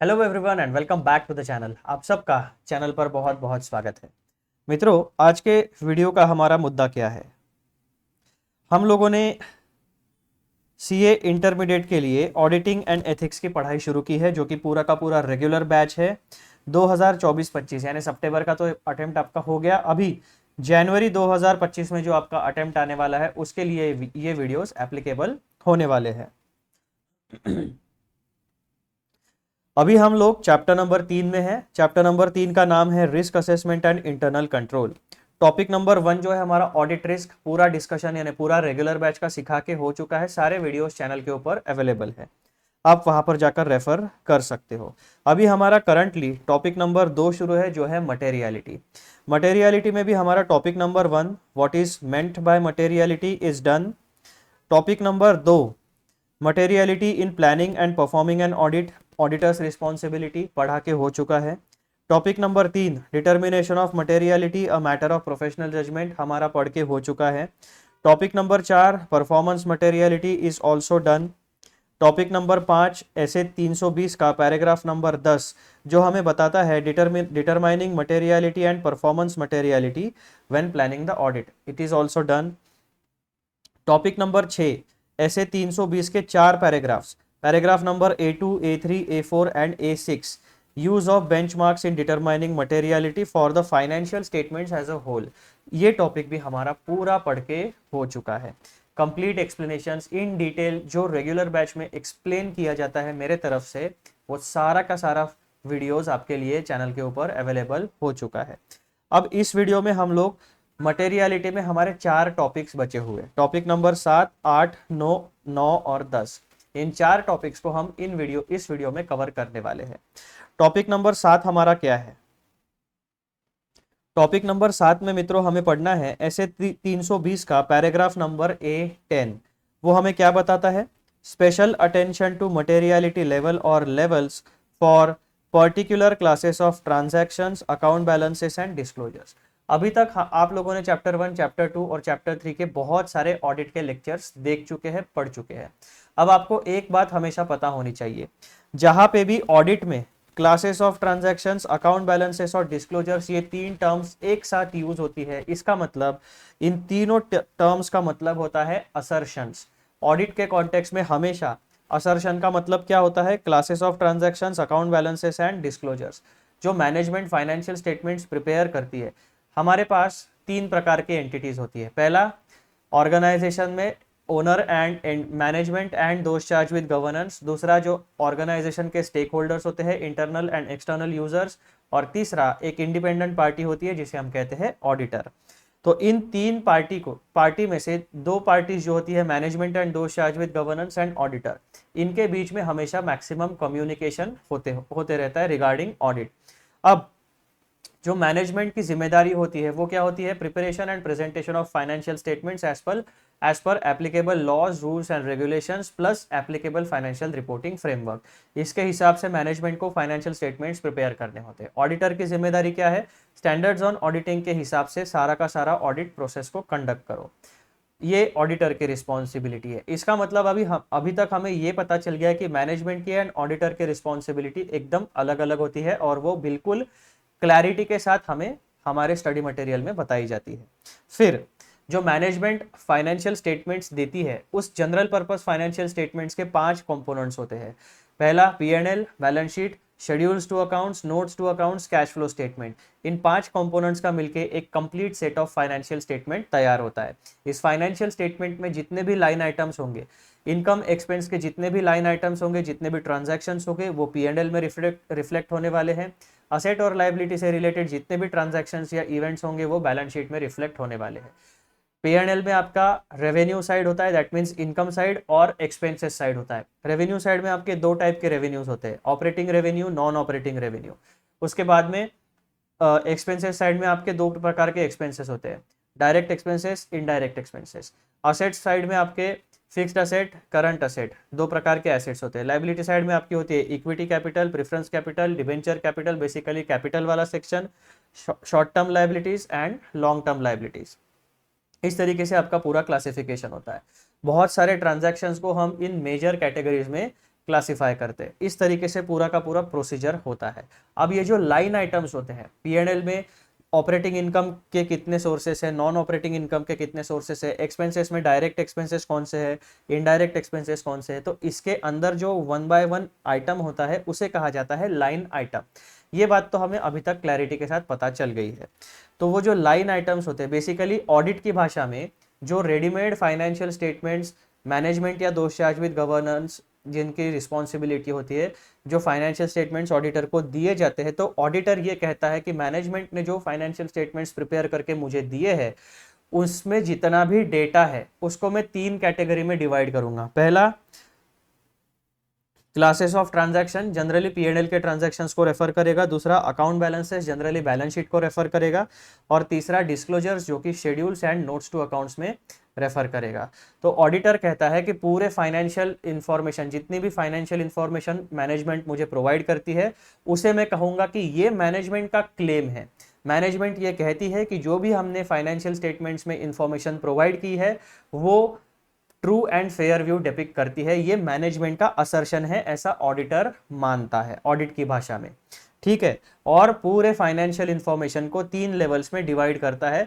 Hello everyone and welcome back to the channel. आप सबका channel पर बहुत बहुत स्वागत है। मित्रों, आज के वीडियो का हमारा मुद्दा क्या है। हम लोगों ने सीए इंटरमीडिएट के लिए ऑडिटिंग एंड एथिक्स की पढ़ाई शुरू की है, जो कि पूरा का पूरा रेगुलर बैच है 2024-25, यानी सितंबर का तो अटेम्प्ट आपका हो गया। अभी जनवरी 2025 में जो आपका अटेम्प्ट आने वाला है उसके लिए ये वीडियोस एप्लीकेबल होने वाले हैं। अभी हम लोग चैप्टर नंबर 3 में है। चैप्टर नंबर 3 का नाम है risk assessment and internal control. Topic number 1 जो है हमारा ऑडिट रिस्क, पूरा डिस्कशन यानी पूरा रेगुलर बैच का सिखा के हो चुका है। सारे वीडियोस चैनल के ऊपर अवेलेबल है, आप वहां पर जाकर रेफर कर सकते हो। अभी हमारा करंटली टॉपिक नंबर 2 शुरू है, जो है मटेरियलिटी। मटेरियलिटी में भी हमारा topic number 1 what is meant by materiality is done. Topic number 2 materiality in planning and performing an audit, auditors responsibility, पढ़ा के हो चुका है। Topic number 3 determination of materiality a matter of professional judgement, हमारा पढ़ के हो चुका है। Topic number 4 performance materiality is also done. Topic number 5 SA 320 का पैराग्राफ नंबर 10 जो हमें बताता है determining materiality and performance materiality when planning the audit, it is also done. Topic number 6 SA 320 के 4 paragraphs, paragraph number A2, A3, A4 and A6, use of benchmarks in determining materiality for the financial statements as a whole, ये टॉपिक भी हमारा पूरा पढ़ के हो चुका है। कंप्लीट एक्सप्लेनेशंस इन डिटेल जो रेगुलर बैच में एक्सप्लेन किया जाता है मेरे तरफ से, वो सारा का सारा वीडियोस आपके लिए चैनल के ऊपर अवेलेबल हो चुका है। अब इस वीडियो में हम लोग मटेरियलिटी में हमारे 4 टॉपिक्स बचे हुए, टॉपिक नंबर 7, 8, 9, 9 और 10, इन 4 टॉपिक्स को हम इस वीडियो में कवर करने वाले हैं। टॉपिक नंबर 7 हमारा क्या है। टॉपिक नंबर 7 में मित्रों हमें पढ़ना है ऐसे 320 का पैराग्राफ नंबर A10। वो हमें क्या बताता है, special attention to materiality level और levels for particular classes of transactions, account balances and disclosures. अभी तक आप लोगों ने चैप्टर 1, चैप्टर 2 और चैप्टर 3 के बहुत सारे ऑडिट के लेक्चर्स देख चुके हैं, पढ़ चुके हैं। अब आपको एक बात हमेशा पता होनी चाहिए, जहां पे भी ऑडिट में classes of transactions, account balances और डिस्क्लोजर्स, ये 3 टर्म्स एक साथ यूज होती है, इसका मतलब इन तीनों टर्म्स का मतलब होता है असर्शंस। ऑडिट के कॉन्टेक्स्ट में हमेशा असर्शन का मतलब क्या होता है, classes of transactions, account balances and disclosures. जो मैनेजमेंट फाइनेंशियल स्टेटमेंट्स प्रिपेयर करती है, हमारे पास 3 प्रकार के एंटिटीज होती है। पहला, ऑर्गेनाइजेशन में owner and management and those charge with governance. दूसरा, जो ऑर्गेनाइजेशन के स्टेक होल्डर्स होते हैं, इंटरनल एंड एक्सटर्नल यूजर्स। और तीसरा, एक इंडिपेंडेंट पार्टी होती है जिसे हम कहते हैं ऑडिटर। तो इन 3 पार्टी में से 2 पार्टीज जो होती है, management and those charge with governance and auditor, इनके बीच में हमेशा मैक्सिमम कम्युनिकेशन होते रहता है रिगार्डिंग ऑडिट। अब जो मैनेजमेंट की जिम्मेदारी होती है वो क्या होती है, preparation and presentation of financial statements as per applicable laws, rules and regulations plus applicable financial reporting framework. इसके हिसाब से मैनेजमेंट को फाइनेंशियल स्टेटमेंट्स प्रिपेयर करने होते हैं। ऑडिटर की जिम्मेदारी क्या है, स्टैंडर्ड्स ऑन ऑडिटिंग के हिसाब से सारा का सारा ऑडिट प्रोसेस को कंडक्ट करो, ये ऑडिटर की रिस्पॉन्सिबिलिटी है। इसका मतलब अभी तक हमें ये पता चल गया है कि मैनेजमेंट की एंड ऑडिटर की रिस्पॉन्सिबिलिटी एकदम अलग अलग होती है, और वो बिल्कुल क्लैरिटी के साथ हमें हमारे स्टडी मटेरियल में बताई जाती है। फिर जो मैनेजमेंट फाइनेंशियल स्टेटमेंट्स देती है, उस जनरल पर्पस फाइनेंशियल स्टेटमेंट्स के 5 कंपोनेंट्स होते हैं। पहला, P&L, balance sheet, schedules to accounts, notes to accounts, cash flow statement. इन 5 कंपोनेंट्स का मिलके एक complete set of financial statement तैयार होता है। इस फाइनेंशियल स्टेटमेंट में जितने भी लाइन आइटम्स होंगे, इनकम एक्सपेंस के जितने भी लाइन आइटम्स होंगे, जितने भी ट्रांजैक्शंस होंगे, वो P&L में रिफ्लेक्ट होने वाले हैं। असेट और लाइबिलिटी से रिलेटेड जितने भी ट्रांजैक्शंस या इवेंट्स होंगे, वो बैलेंस शीट में रिफ्लेक्ट होने वाले हैं। P&L में आपका रेवेन्यू साइड होता है, दैट मीन्स इनकम साइड, और एक्सपेंसेस साइड होता है। रेवेन्यू साइड में आपके 2 टाइप के रेवेन्यूज होते हैं, operating revenue, non operating revenue. उसके बाद में एक्सपेंसेस साइड में आपके 2 प्रकार के एक्सपेंसेस होते हैं, direct expenses, indirect expenses. Asset side में आपके फिक्स्ड असेट, करंट असेट, 2 प्रकार के एसेट्स होते हैं। लाइबिलिटी साइड में आपकी होती है equity capital, preference capital, debenture capital, basically capital वाला section, short term liabilities and long term liabilities. इस तरीके से आपका पूरा क्लासिफिकेशन होता है। बहुत सारे ट्रांजैक्शंस को हम इन मेजर कैटेगरीज में क्लासिफाई करते हैं। इस तरीके से पूरा का पूरा प्रोसीजर होता है। अब ये जो लाइन आइटम्स होते हैं P&L में, ऑपरेटिंग इनकम के कितने सोर्सेस है, नॉन ऑपरेटिंग इनकम के कितने सोर्सेस है, एक्सपेंसेस में डायरेक्ट एक्सपेंसेस कौन से है, इनडायरेक्ट एक्सपेंसेस कौन से है, तो इसके अंदर जो 1 बाय 1 आइटम होता है उसे कहा जाता है लाइन आइटम। ये बात तो हमें अभी तक क्लैरिटी के साथ पता चल गई है। तो वो जो लाइन आइटम्स होते हैं बेसिकली ऑडिट की भाषा में जो रेडीमेड फाइनेंशियल स्टेटमेंट्स मैनेजमेंट या दोष चार्ज विद गवर्नेंस जिनकी रिस्पॉन्सिबिलिटी होती है, जो फाइनेंशियल स्टेटमेंट्स ऑडिटर को दिए जाते हैं, तो ऑडिटर ये कहता है कि मैनेजमेंट ने जो फाइनेंशियल स्टेटमेंट्स प्रिपेयर करके मुझे दिए हैं उसमें जितना भी डेटा है उसको मैं 3 कैटेगरी में डिवाइड करूंगा। पहला, classes of transaction, generally P&L के ट्रांजैक्शंस को रेफर करेगा। दूसरा, account balances, generally balance sheet को रेफर करेगा। और तीसरा, डिस्क्लोजर्स, जो कि schedules and notes to accounts में रेफर करेगा। तो ऑडिटर कहता है कि पूरे फाइनेंशियल इंफॉर्मेशन, जितनी भी फाइनेंशियल इंफॉर्मेशन मैनेजमेंट मुझे प्रोवाइड करती है उसे मैं कहूंगा कि ये मैनेजमेंट का क्लेम है। मैनेजमेंट ये कहती है कि जो भी हमने फाइनेंशियल स्टेटमेंट्स में इंफॉर्मेशन प्रोवाइड की है वो true and fair view depict करती है। ये मैनेजमेंट का असर्शन है, ऐसा ऑडिटर मानता है ऑडिट की भाषा में। ठीक है, और पूरे फाइनेंशियल इंफॉर्मेशन को 3 लेवल्स में डिवाइड करता है,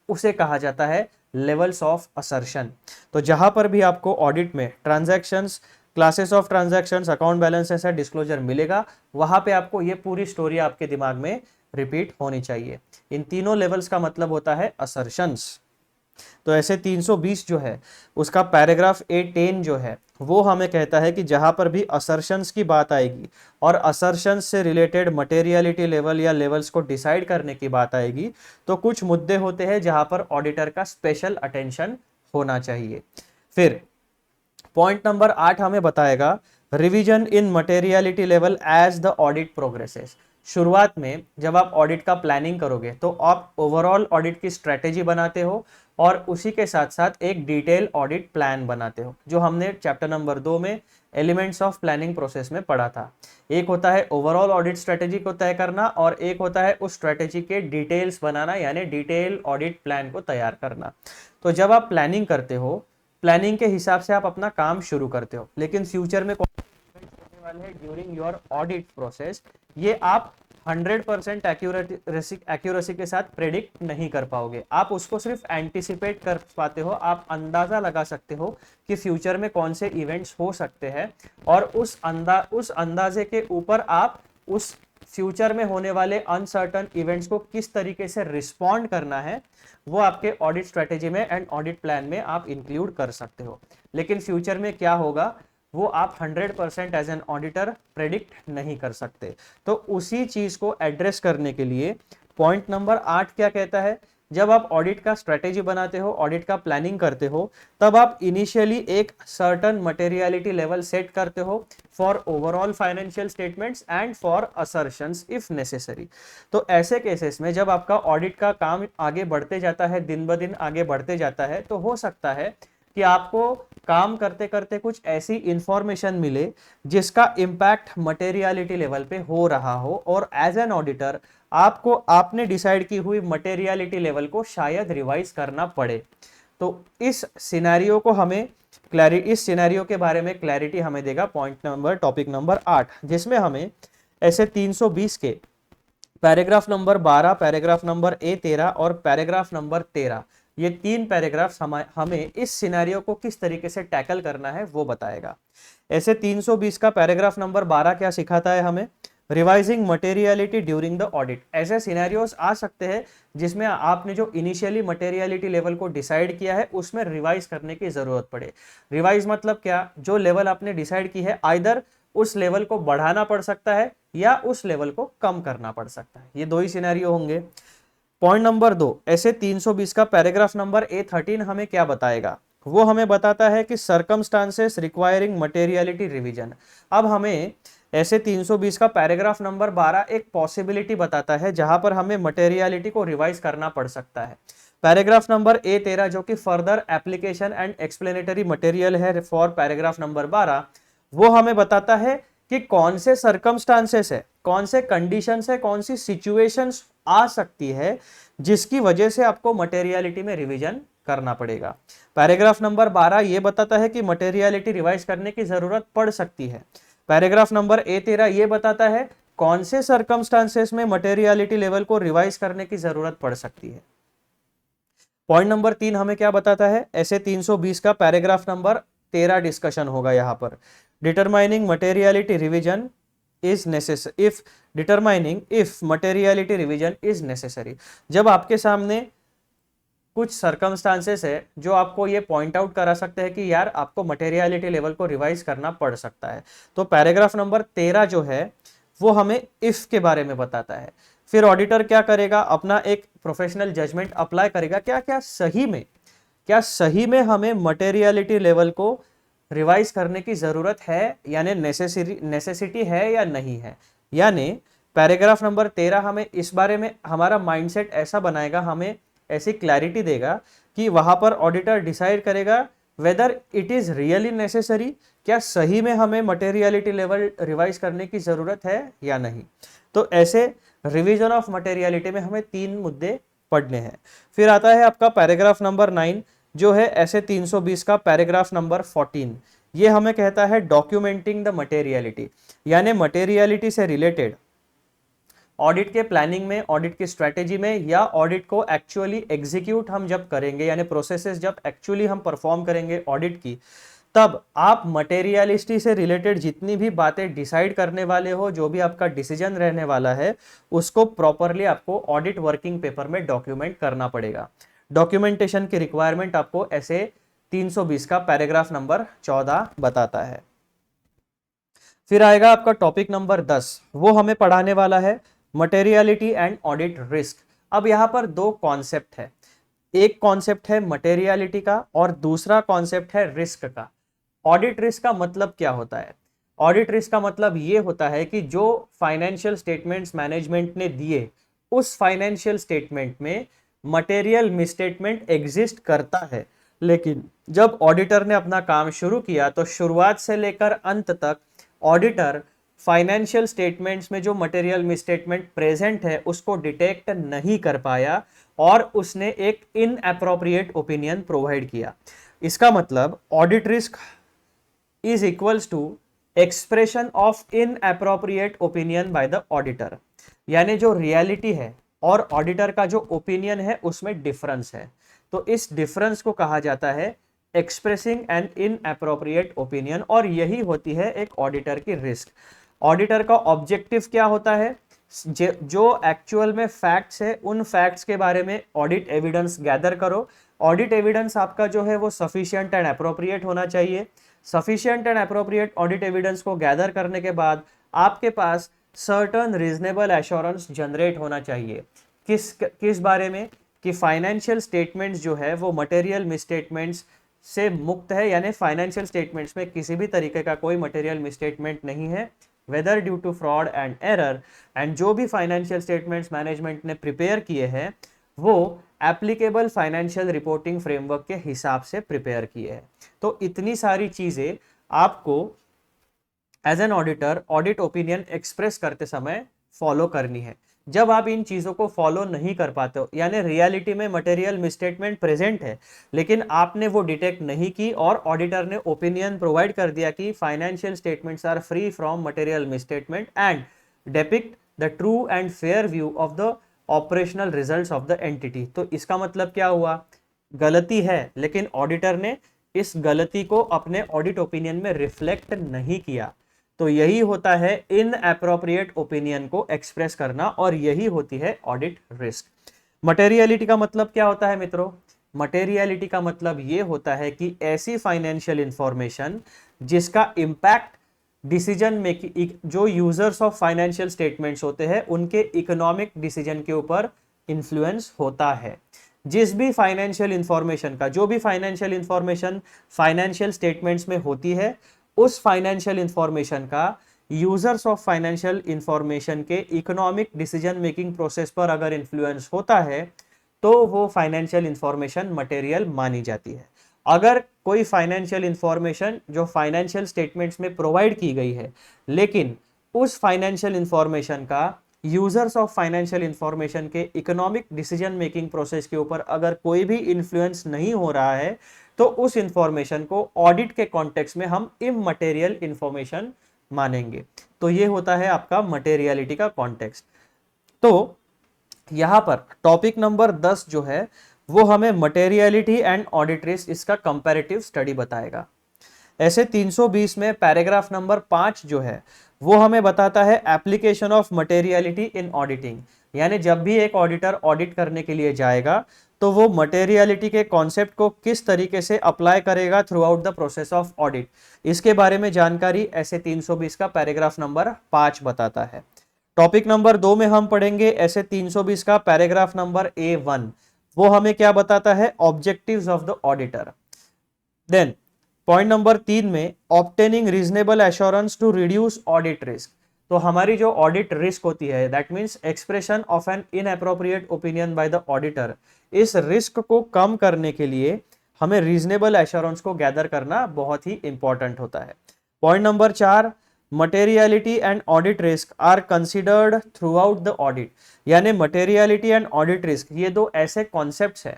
उसे कहा जाता है लेवल्स ऑफ असर्शन। तो जहां पर भी आपको ऑडिट में transactions, classes of transactions, account balances या डिस्क्लोजर मिलेगा, वहां पे आपको ये पूरी स्टोरी आपके दिमाग में रिपीट होनी चाहिए। इन तीनों लेवल्स का मतलब होता है असर्शंस। तो ऐसे 320 जो है उसका पैराग्राफ A10 जो है वो हमें कहता है कि जहां पर भी असर्शंस की बात आएगी और असर्शंस से रिलेटेड मटेरियलिटी लेवल या लेवल्स को डिसाइड करने की बात आएगी तो कुछ मुद्दे होते हैं जहां पर ऑडिटर का स्पेशल अटेंशन होना चाहिए। फिर पॉइंट नंबर 8 हमें बताएगा revision in materiality level as the audit progresses. शुरुआत में जब आप ऑडिट का प्लानिंग करोगे तो आप ओवरऑल ऑडिट की स्ट्रेटेजी बनाते हो और उसी के साथ साथ एक डिटेल ऑडिट प्लान बनाते हो, जो हमने चैप्टर नंबर 2 में एलिमेंट्स ऑफ प्लानिंग प्रोसेस में पढ़ा था। एक होता है ओवरऑल ऑडिट स्ट्रेटेजी को तय करना और एक होता है उस स्ट्रेटेजी के डिटेल्स बनाना, यानी डिटेल ऑडिट प्लान को तैयार करना। तो जब आप प्लानिंग करते हो, प्लानिंग के हिसाब से आप अपना काम शुरू करते हो, लेकिन फ्यूचर में कौन होने वाले हैं ड्यूरिंग योर ऑडिट प्रोसेस, ये आप 100% एक्यूरेसी के साथ प्रेडिक्ट नहीं कर पाओगे। आप उसको सिर्फ एंटिसिपेट कर पाते हो, आप अंदाजा लगा सकते हो कि फ्यूचर में कौन से इवेंट्स हो सकते हैं और उस अंदाजे के ऊपर आप उस फ्यूचर में होने वाले अनसर्टन इवेंट्स को किस तरीके से रिस्पॉन्ड करना है वो आपके ऑडिट स्ट्रेटेजी में एंड ऑडिट प्लान में आप इंक्लूड कर सकते हो। लेकिन फ्यूचर में क्या होगा वो आप 100% एज एन ऑडिटर प्रेडिक्ट नहीं कर सकते। तो उसी चीज को एड्रेस करने के लिए पॉइंट नंबर 8 क्या कहता है, जब आप ऑडिट का स्ट्रेटेजी बनाते हो, ऑडिट का प्लानिंग करते हो, तब आप इनिशियली एक सर्टन मटेरियलिटी लेवल सेट करते हो for overall financial statements and for assertions if necessary. तो ऐसे केसेस में जब आपका ऑडिट का काम आगे बढ़ते जाता है, दिन ब दिन आगे बढ़ते जाता है, तो हो सकता है कि आपको काम करते करते कुछ ऐसी इंफॉर्मेशन मिले जिसका इम्पैक्ट मटेरियलिटी लेवल पे हो रहा हो और एज एन ऑडिटर आपको आपने डिसाइड की हुई मटेरियलिटी लेवल को शायद रिवाइज करना पड़े। तो इस सिनेरियो को हमें इस सिनेरियो के बारे में क्लैरिटी हमें देगा टॉपिक नंबर 8, जिसमें हमें ऐसे 320 के paragraph number 12, paragraph number A13 और पैराग्राफ नंबर 13, ये 3 पैराग्राफ्स हमें इस सिनेरियो को किस तरीके से टैकल करना है वो बताएगा। ऐसे 320 का पैराग्राफ नंबर 12 क्या सिखाता है हमें, revising materiality during the audit. ऐसे सिनेरियोस आ सकते हैं जिसमें आपने जो इनिशियली मटेरियलिटी लेवल को डिसाइड किया है उसमें रिवाइज करने की जरूरत पड़े। रिवाइज मतलब क्या, जो लेवल आपने डिसाइड की है आइदर उस लेवल को बढ़ाना पड़ सकता है या उस लेवल को कम करना पड़ सकता है, ये 2 ही सिनेरियो होंगे। पॉइंट नंबर 2, ऐसे 320 का पैराग्राफ नंबर A13 हमें क्या बताएगा, वो हमें बताता है कि सर्कमस्टांसेस रिक्वायरिंग मटेरियलिटी रिवीजन। अब हमें ऐसे 320 का पैराग्राफ नंबर 12 एक पॉसिबिलिटी बताता है जहां पर हमें मटेरियलिटी को रिवाइज करना पड़ सकता है। पैराग्राफ नंबर A13 जो कि further application and explanatory material है फॉर पैराग्राफ नंबर 12, वो हमें बताता है कि कौन से सर्कमस्टांसेस है, कौन से कंडीशंस है, कौन सी सिचुएशंस आ सकती है जिसकी वजह से आपको मटेरियलिटी में रिवीजन करना पड़ेगा। पैराग्राफ नंबर 12 ये बताता है कि मटेरियलिटी रिवाइज करने की जरूरत पड़ सकती है। पैराग्राफ नंबर A13 ये बताता है कौन से सर्कमस्टांसेस में मटेरियलिटी लेवल को रिवाइज करने की जरूरत पड़ सकती है। पॉइंट नंबर 3 हमें क्या बताता है, ऐसे 320 का पैराग्राफ नंबर 13 डिस्कशन होगा यहां पर। Determining materiality revision is necessary if determining if materiality revision is necessary. जब आपके सामने कुछ सर्कमस्टांसेस है जो आपको ये पॉइंट आउट करा सकते हैं कि यार आपको मटेरियलिटी लेवल को रिवाइज करना पड़ सकता है, तो पैराग्राफ नंबर 13 जो है वो हमें इफ के बारे में बताता है। फिर ऑडिटर क्या करेगा, अपना एक प्रोफेशनल जजमेंट अप्लाई करेगा, क्या सही में हमें मटेरियलिटी लेवल को रिवाइज करने की जरूरत है, यानी नेसेसिटी है या नहीं है। यानी पैराग्राफ नंबर 13 हमें इस बारे में हमारा माइंडसेट ऐसा बनाएगा, हमें ऐसी क्लैरिटी देगा कि वहां पर ऑडिटर डिसाइड करेगा weather it is really necessary, क्या सही में हमें मटेरियलिटी लेवल रिवाइज करने की जरूरत है या नहीं। तो ऐसे रिवीजन ऑफ मटेरियलिटी में हमें 3 मुद्दे पढ़ने हैं। फिर आता है आपका पैराग्राफ नंबर 9 जो है ऐसे 320 का पैराग्राफ नंबर 14। ये हमें कहता है डॉक्यूमेंटिंग द मटेरियलिटी, यानी मटेरियलिटी से रिलेटेड ऑडिट के प्लानिंग में, ऑडिट की स्ट्रेटेजी में, या ऑडिट को एक्चुअली एग्जीक्यूट हम जब करेंगे, यानी प्रोसेसेस जब एक्चुअली हम परफॉर्म करेंगे ऑडिट की, तब आप मटेरियलिटी से रिलेटेड जितनी भी बातें डिसाइड करने वाले हो, जो भी आपका डिसीजन रहने वाला है, उसको प्रॉपरली आपको ऑडिट वर्किंग पेपर में डॉक्यूमेंट करना पड़ेगा। डॉक्यूमेंटेशन की रिक्वायरमेंट आपको ऐसे 320 का पैराग्राफ नंबर 14 बताता है। फिर आएगा आपका टॉपिक नंबर 10, वो हमें पढ़ाने वाला है मटेरियलिटी एंड ऑडिट रिस्क। अब यहां पर 2 कॉन्सेप्ट है, एक कॉन्सेप्ट है मटेरियलिटी का और दूसरा कॉन्सेप्ट है रिस्क का। ऑडिट रिस्क का मतलब क्या होता है? ऑडिट रिस्क का मतलब ये होता है कि जो फाइनेंशियल स्टेटमेंट्स मैनेजमेंट ने दिए, उस फाइनेंशियल स्टेटमेंट में मटेरियल मिसस्टेटमेंट एग्जिस्ट करता है, लेकिन जब ऑडिटर ने अपना काम शुरू किया तो शुरुआत से लेकर अंत तक ऑडिटर फाइनेंशियल स्टेटमेंट्स में जो मटेरियल मिसस्टेटमेंट प्रेजेंट है उसको डिटेक्ट नहीं कर पाया और उसने एक इनएप्रोप्रिएट ओपिनियन प्रोवाइड किया। इसका मतलब audit risk is equals to expression of inappropriate opinion by the auditor, यानी जो रियलिटी है और ऑडिटर का जो ओपिनियन है उसमें डिफरेंस है, तो इस डिफरेंस को कहा जाता है एक्सप्रेसिंग एन इनएप्रोप्रिएट ओपिनियन, और यही होती है एक ऑडिटर की रिस्क। ऑडिटर का ऑब्जेक्टिव क्या होता है? जो एक्चुअल में फैक्ट्स है उन फैक्ट्स के बारे में ऑडिट एविडेंस गैदर करो। ऑडिट एविडेंस आपका जो है वो सफिशिएंट एंड अप्रोप्रिएट होना चाहिए। Sufficient and appropriate audit evidence को गैदर करने के बाद आपके पास सर्टन रीजनेबल एश्योरेंस जनरेट होना चाहिए। किस बारे में? कि फाइनेंशियल स्टेटमेंट्स जो है वो मटेरियल मिसस्टेटमेंट्स से मुक्त है, यानी फाइनेंशियल स्टेटमेंट्स में किसी भी तरीके का कोई मटेरियल मिसस्टेटमेंट नहीं है, whether due to fraud and error, and जो भी फाइनेंशियल स्टेटमेंट्स मैनेजमेंट ने प्रिपेयर किए हैं वो एप्लीकेबल फाइनेंशियल रिपोर्टिंग फ्रेमवर्क के हिसाब से प्रिपेयर किए हैं। तो इतनी सारी चीजें आपको as an auditor audit opinion express करते समय फॉलो करनी है। जब आप इन चीजों को फॉलो नहीं कर पाते हो, यानी रियलिटी में मटेरियल मिसस्टेटमेंट प्रेजेंट है लेकिन आपने वो डिटेक्ट नहीं की और ऑडिटर ने ओपिनियन प्रोवाइड कर दिया कि financial statements are free from material misstatement and depict the true and fair view of the operational results of the entity, तो इसका मतलब क्या हुआ? गलती है, लेकिन ऑडिटर ने इस गलती को अपने ऑडिट ओपिनियन में रिफ्लेक्ट नहीं किया। तो यही होता है इनएप्रोप्रिएट ओपिनियन को एक्सप्रेस करना, और यही होती है ऑडिट रिस्क। मटेरियलिटी का मतलब क्या होता है मित्रों? मटेरियलिटी का मतलब ये होता है कि ऐसी फाइनेंशियल इंफॉर्मेशन जिसका इम्पैक्ट डिसीजन मेकिंग, जो यूजर्स ऑफ फाइनेंशियल स्टेटमेंट्स होते हैं उनके इकोनॉमिक डिसीजन के ऊपर इन्फ्लुएंस होता है। जिस भी फाइनेंशियल इंफॉर्मेशन का, जो भी फाइनेंशियल इंफॉर्मेशन फाइनेंशियल स्टेटमेंट्स में होती है, उस फाइनेंशियल इंफॉर्मेशन का यूजर्स ऑफ फाइनेंशियल इंफॉर्मेशन के इकोनॉमिक डिसीजन मेकिंग प्रोसेस पर अगर इन्फ्लुएंस होता है तो वो फाइनेंशियल इंफॉर्मेशन मटेरियल मानी जाती है। अगर कोई फाइनेंशियल इंफॉर्मेशन जो फाइनेंशियल स्टेटमेंट्स में प्रोवाइड की गई है लेकिन उस फाइनेंशियल इंफॉर्मेशन का यूजर्स ऑफ फाइनेंशियल इंफॉर्मेशन के इकोनॉमिक डिसीजन मेकिंग प्रोसेस के ऊपर अगर कोई भी इन्फ्लुएंस नहीं हो रहा है तो उस इंफॉर्मेशन को ऑडिट के कॉन्टेक्स्ट में हम इममटेरियल इंफॉर्मेशन मानेंगे। तो ये होता है आपका मटेरियलिटी का कॉन्टेक्स्ट। तो यहाँ पर टॉपिक नंबर 10 जो है वो हमें मटेरियलिटी एंड ऑडिट रिस्क इसका कंपैरेटिव स्टडी बताएगा। ऐसे 320 में पैराग्राफ नंबर 5 जो है वो हमें बताता है application of materiality in auditing, यानी जब भी एक ऑडिटर ऑडिट करने के लिए जाएगा तो वो मटेरियलिटी के कॉन्सेप्ट को किस तरीके से अप्लाई करेगा through out the process of audit, इसके बारे में जानकारी ऐसे 320 का पैराग्राफ नंबर 5 बताता है। टॉपिक नंबर 2 में हम पढ़ेंगे ऐसे 320 का पैराग्राफ नंबर A1, वो हमें क्या बताता है, objectives of the auditor. Then point number 3 में obtaining reasonable assurance to reduce audit risk, तो हमारी जो ऑडिट रिस्क होती है that means expression of an inappropriate opinion by the auditor, इस रिस्क को कम करने के लिए हमें रीजनेबल एश्योरेंस को गैदर करना बहुत ही इंपॉर्टेंट होता है। Point number 4, materiality and audit risk are considered throughout the audit, यानी मटेरियलिटी एंड ऑडिट रिस्क ये दो ऐसे कॉन्सेप्ट्स हैं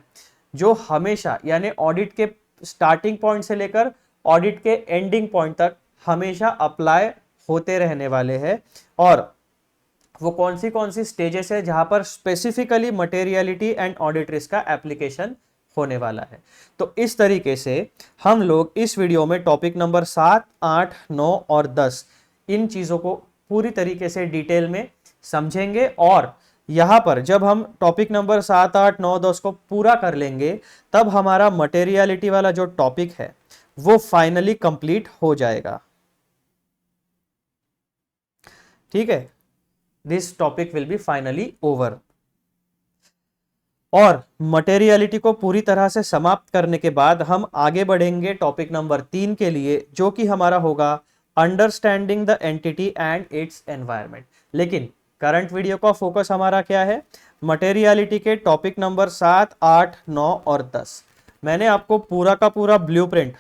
जो हमेशा यानी ऑडिट के स्टार्टिंग पॉइंट से लेकर ऑडिट के एंडिंग पॉइंट तक हमेशा अप्लाई होते रहने वाले हैं। और वो कौन सी स्टेजेस है जहां पर specifically materiality and audit risk का एप्लीकेशन होने वाला है। तो इस तरीके से हम लोग इस वीडियो में टॉपिक नंबर 7, 8, 9 और 10 इन चीजों को पूरी तरीके से डिटेल में समझेंगे। और यहां पर जब हम टॉपिक नंबर 7, 8, 9, 10 को पूरा कर लेंगे तब हमारा मटेरियलिटी वाला जो टॉपिक है वो फाइनली कंप्लीट हो जाएगा। ठीक है, this topic will be finally over. और मटेरियलिटी को पूरी तरह से समाप्त करने के बाद हम आगे बढ़ेंगे टॉपिक नंबर 3 के लिए, जो कि हमारा होगा understanding the entity and it's environment. लेकिन करंट वीडियो का फोकस हमारा क्या है, मटेरियलिटी के टॉपिक नंबर 7, 8, 9 और 10। मैंने आपको पूरा का पूरा ब्लूप्रिंट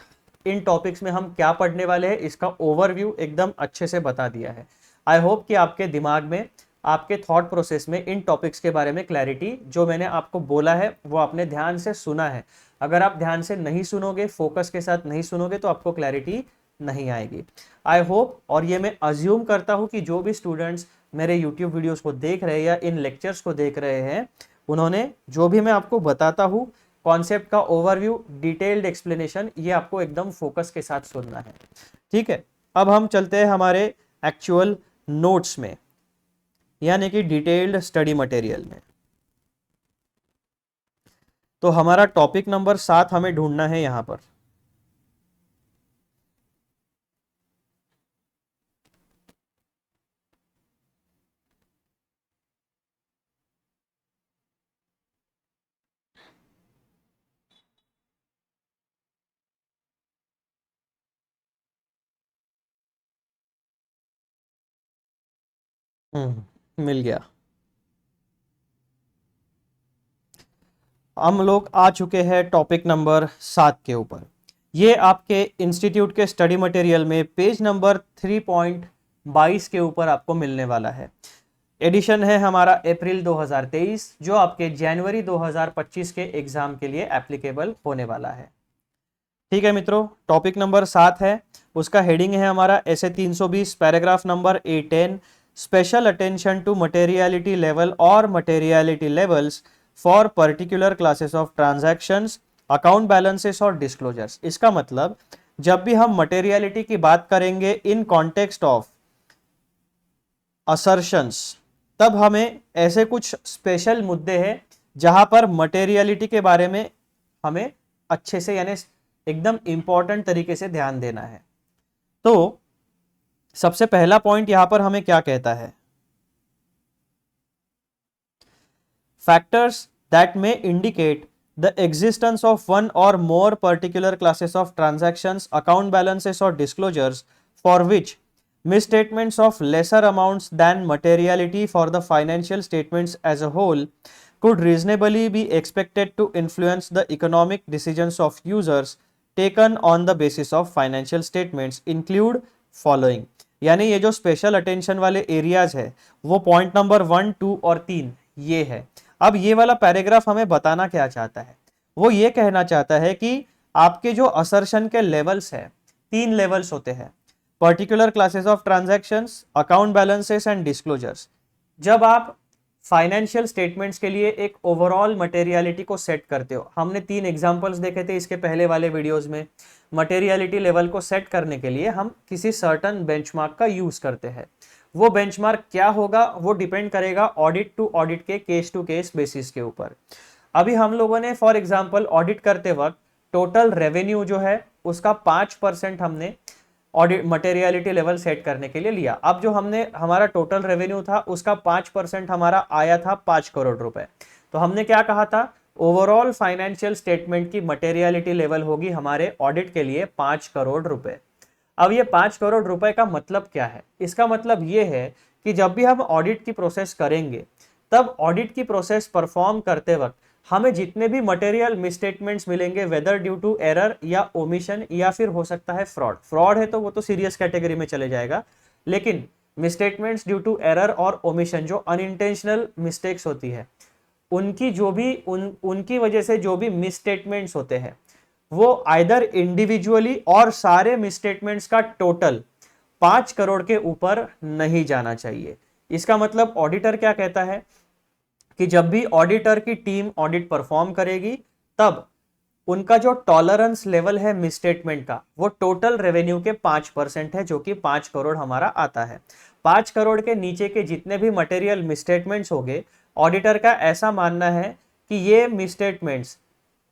इन टॉपिक्स में हम क्या पढ़ने वाले हैं इसका ओवरव्यू एकदम अच्छे से बता दिया है। आई होप कि आपके दिमाग में, आपके थॉट प्रोसेस में इन टॉपिक्स के बारे में क्लैरिटी, जो मैंने आपको बोला है वो आपने ध्यान से सुना है। अगर आप ध्यान से नहीं सुनोगे, फोकस के साथ नहीं सुनोगे तो आपको क्लैरिटी नहीं आएगी। आई होप, और ये मैं अज्यूम करता हूँ कि जो भी स्टूडेंट्स मेरे यूट्यूब वीडियोस को देख रहे हैं या इन लेक्चर्स को देख रहे हैं, उन्होंने जो भी मैं आपको बताता हूँ कॉन्सेप्ट का ओवरव्यू, डिटेल्ड एक्सप्लेनेशन, ये आपको एकदम फोकस के साथ सुनना है। ठीक है, अब हम चलते हैं हमारे एक्चुअल नोट्स में, यानी कि डिटेल्ड स्टडी मटेरियल में। तो हमारा टॉपिक नंबर 7 हमें ढूंढना है यहां पर। मिल गया। हम लोग आ चुके हैं टॉपिक नंबर 7 के ऊपर। ये आपके इंस्टीट्यूट के स्टडी मटेरियल में पेज नंबर 3.22 के ऊपर आपको मिलने वाला है। एडिशन है हमारा अप्रैल 2023, जो आपके जनवरी 2025 के एग्जाम के लिए एप्लीकेबल होने वाला है। ठीक है मित्रों, टॉपिक नंबर 7 है, उसका हेडिंग है हमारा ऐसे 320, paragraph number A10, special attention to materiality level और materiality levels for particular classes of transactions, account balances और डिस्क्लोजर्स। इसका मतलब जब भी हम मटेरियलिटी की बात करेंगे इन कॉन्टेक्स्ट ऑफ असर्शंस, तब हमें ऐसे कुछ स्पेशल मुद्दे हैं जहां पर मटेरियलिटी के बारे में हमें अच्छे से यानी एकदम इंपॉर्टेंट तरीके से ध्यान देना है। तो सबसे पहला पॉइंट यहां पर हमें क्या कहता है, factors that may indicate the existence of one or more particular classes of transactions, account balances और disclosures for which misstatements of lesser amounts than materiality for the financial statements as a whole could reasonably be expected to influence the economic decisions of users taken on the basis of financial statements include following। यानी ये जो special attention वाले areas है वो point number 1, 2 और 3 ये है। अब ये वाला पैराग्राफ हमें बताना क्या चाहता है, वो ये कहना चाहता है कि आपके जो असर्शन के लेवल्स है, 3 लेवल्स होते हैं। Particular classes of transactions, account balances and disclosures. जब आप फाइनेंशियल स्टेटमेंट्स के लिए एक ओवरऑल मटेरियलिटी को सेट करते हो, हमने 3 एग्जांपल्स देखे थे इसके पहले वाले वीडियोस में। मटेरियलिटी लेवल को सेट करने के लिए हम किसी सर्टन बेंचमार्क का यूज करते हैं। वो बेंचमार्क क्या होगा वो डिपेंड करेगा ऑडिट टू ऑडिट के केस टू केस बेसिस के ऊपर। अभी हम लोगों ने फॉर एग्जांपल ऑडिट करते वक्त टोटल रेवेन्यू जो है उसका 5% हमने ऑडिट मटेरियलिटी लेवल सेट करने के लिए लिया। अब जो हमने हमारा टोटल रेवेन्यू था उसका 5% हमारा आया था 5 करोड़ रुपए। तो हमने क्या कहा था, ओवरऑल फाइनेंशियल स्टेटमेंट की मटेरियलिटी लेवल होगी हमारे ऑडिट के लिए 5 करोड़ रुपए। अब ये 5 करोड़ रुपए का मतलब क्या है? इसका मतलब ये है कि जब भी हम ऑडिट की प्रोसेस करेंगे तब ऑडिट की प्रोसेस परफॉर्म करते वक्त हमें जितने भी मटेरियल मिसस्टेटमेंट्स मिलेंगे, वेदर ड्यू टू एरर या ओमिशन या फिर हो सकता है फ्रॉड है तो वो तो सीरियस कैटेगरी में चले जाएगा, लेकिन मिसस्टेटमेंट्स ड्यू टू एरर और ओमिशन जो अनइंटेंशनल मिस्टेक्स होती है उनकी जो भी उनकी वजह से जो भी मिसस्टेटमेंट्स होते हैं वो आइदर इंडिविजुअली और सारे मिसस्टेटमेंट्स का टोटल 5 करोड़ के ऊपर नहीं जाना चाहिए। इसका मतलब ऑडिटर क्या कहता है कि जब भी ऑडिटर की टीम ऑडिट परफॉर्म करेगी तब उनका जो टॉलरेंस लेवल है मिसस्टेटमेंट का वो टोटल रेवेन्यू के 5% है, जो कि 5 करोड़ हमारा आता है। 5 करोड़ के नीचे के जितने भी मटेरियल मिसस्टेटमेंट्स होंगे, ऑडिटर का ऐसा मानना है कि ये misstatements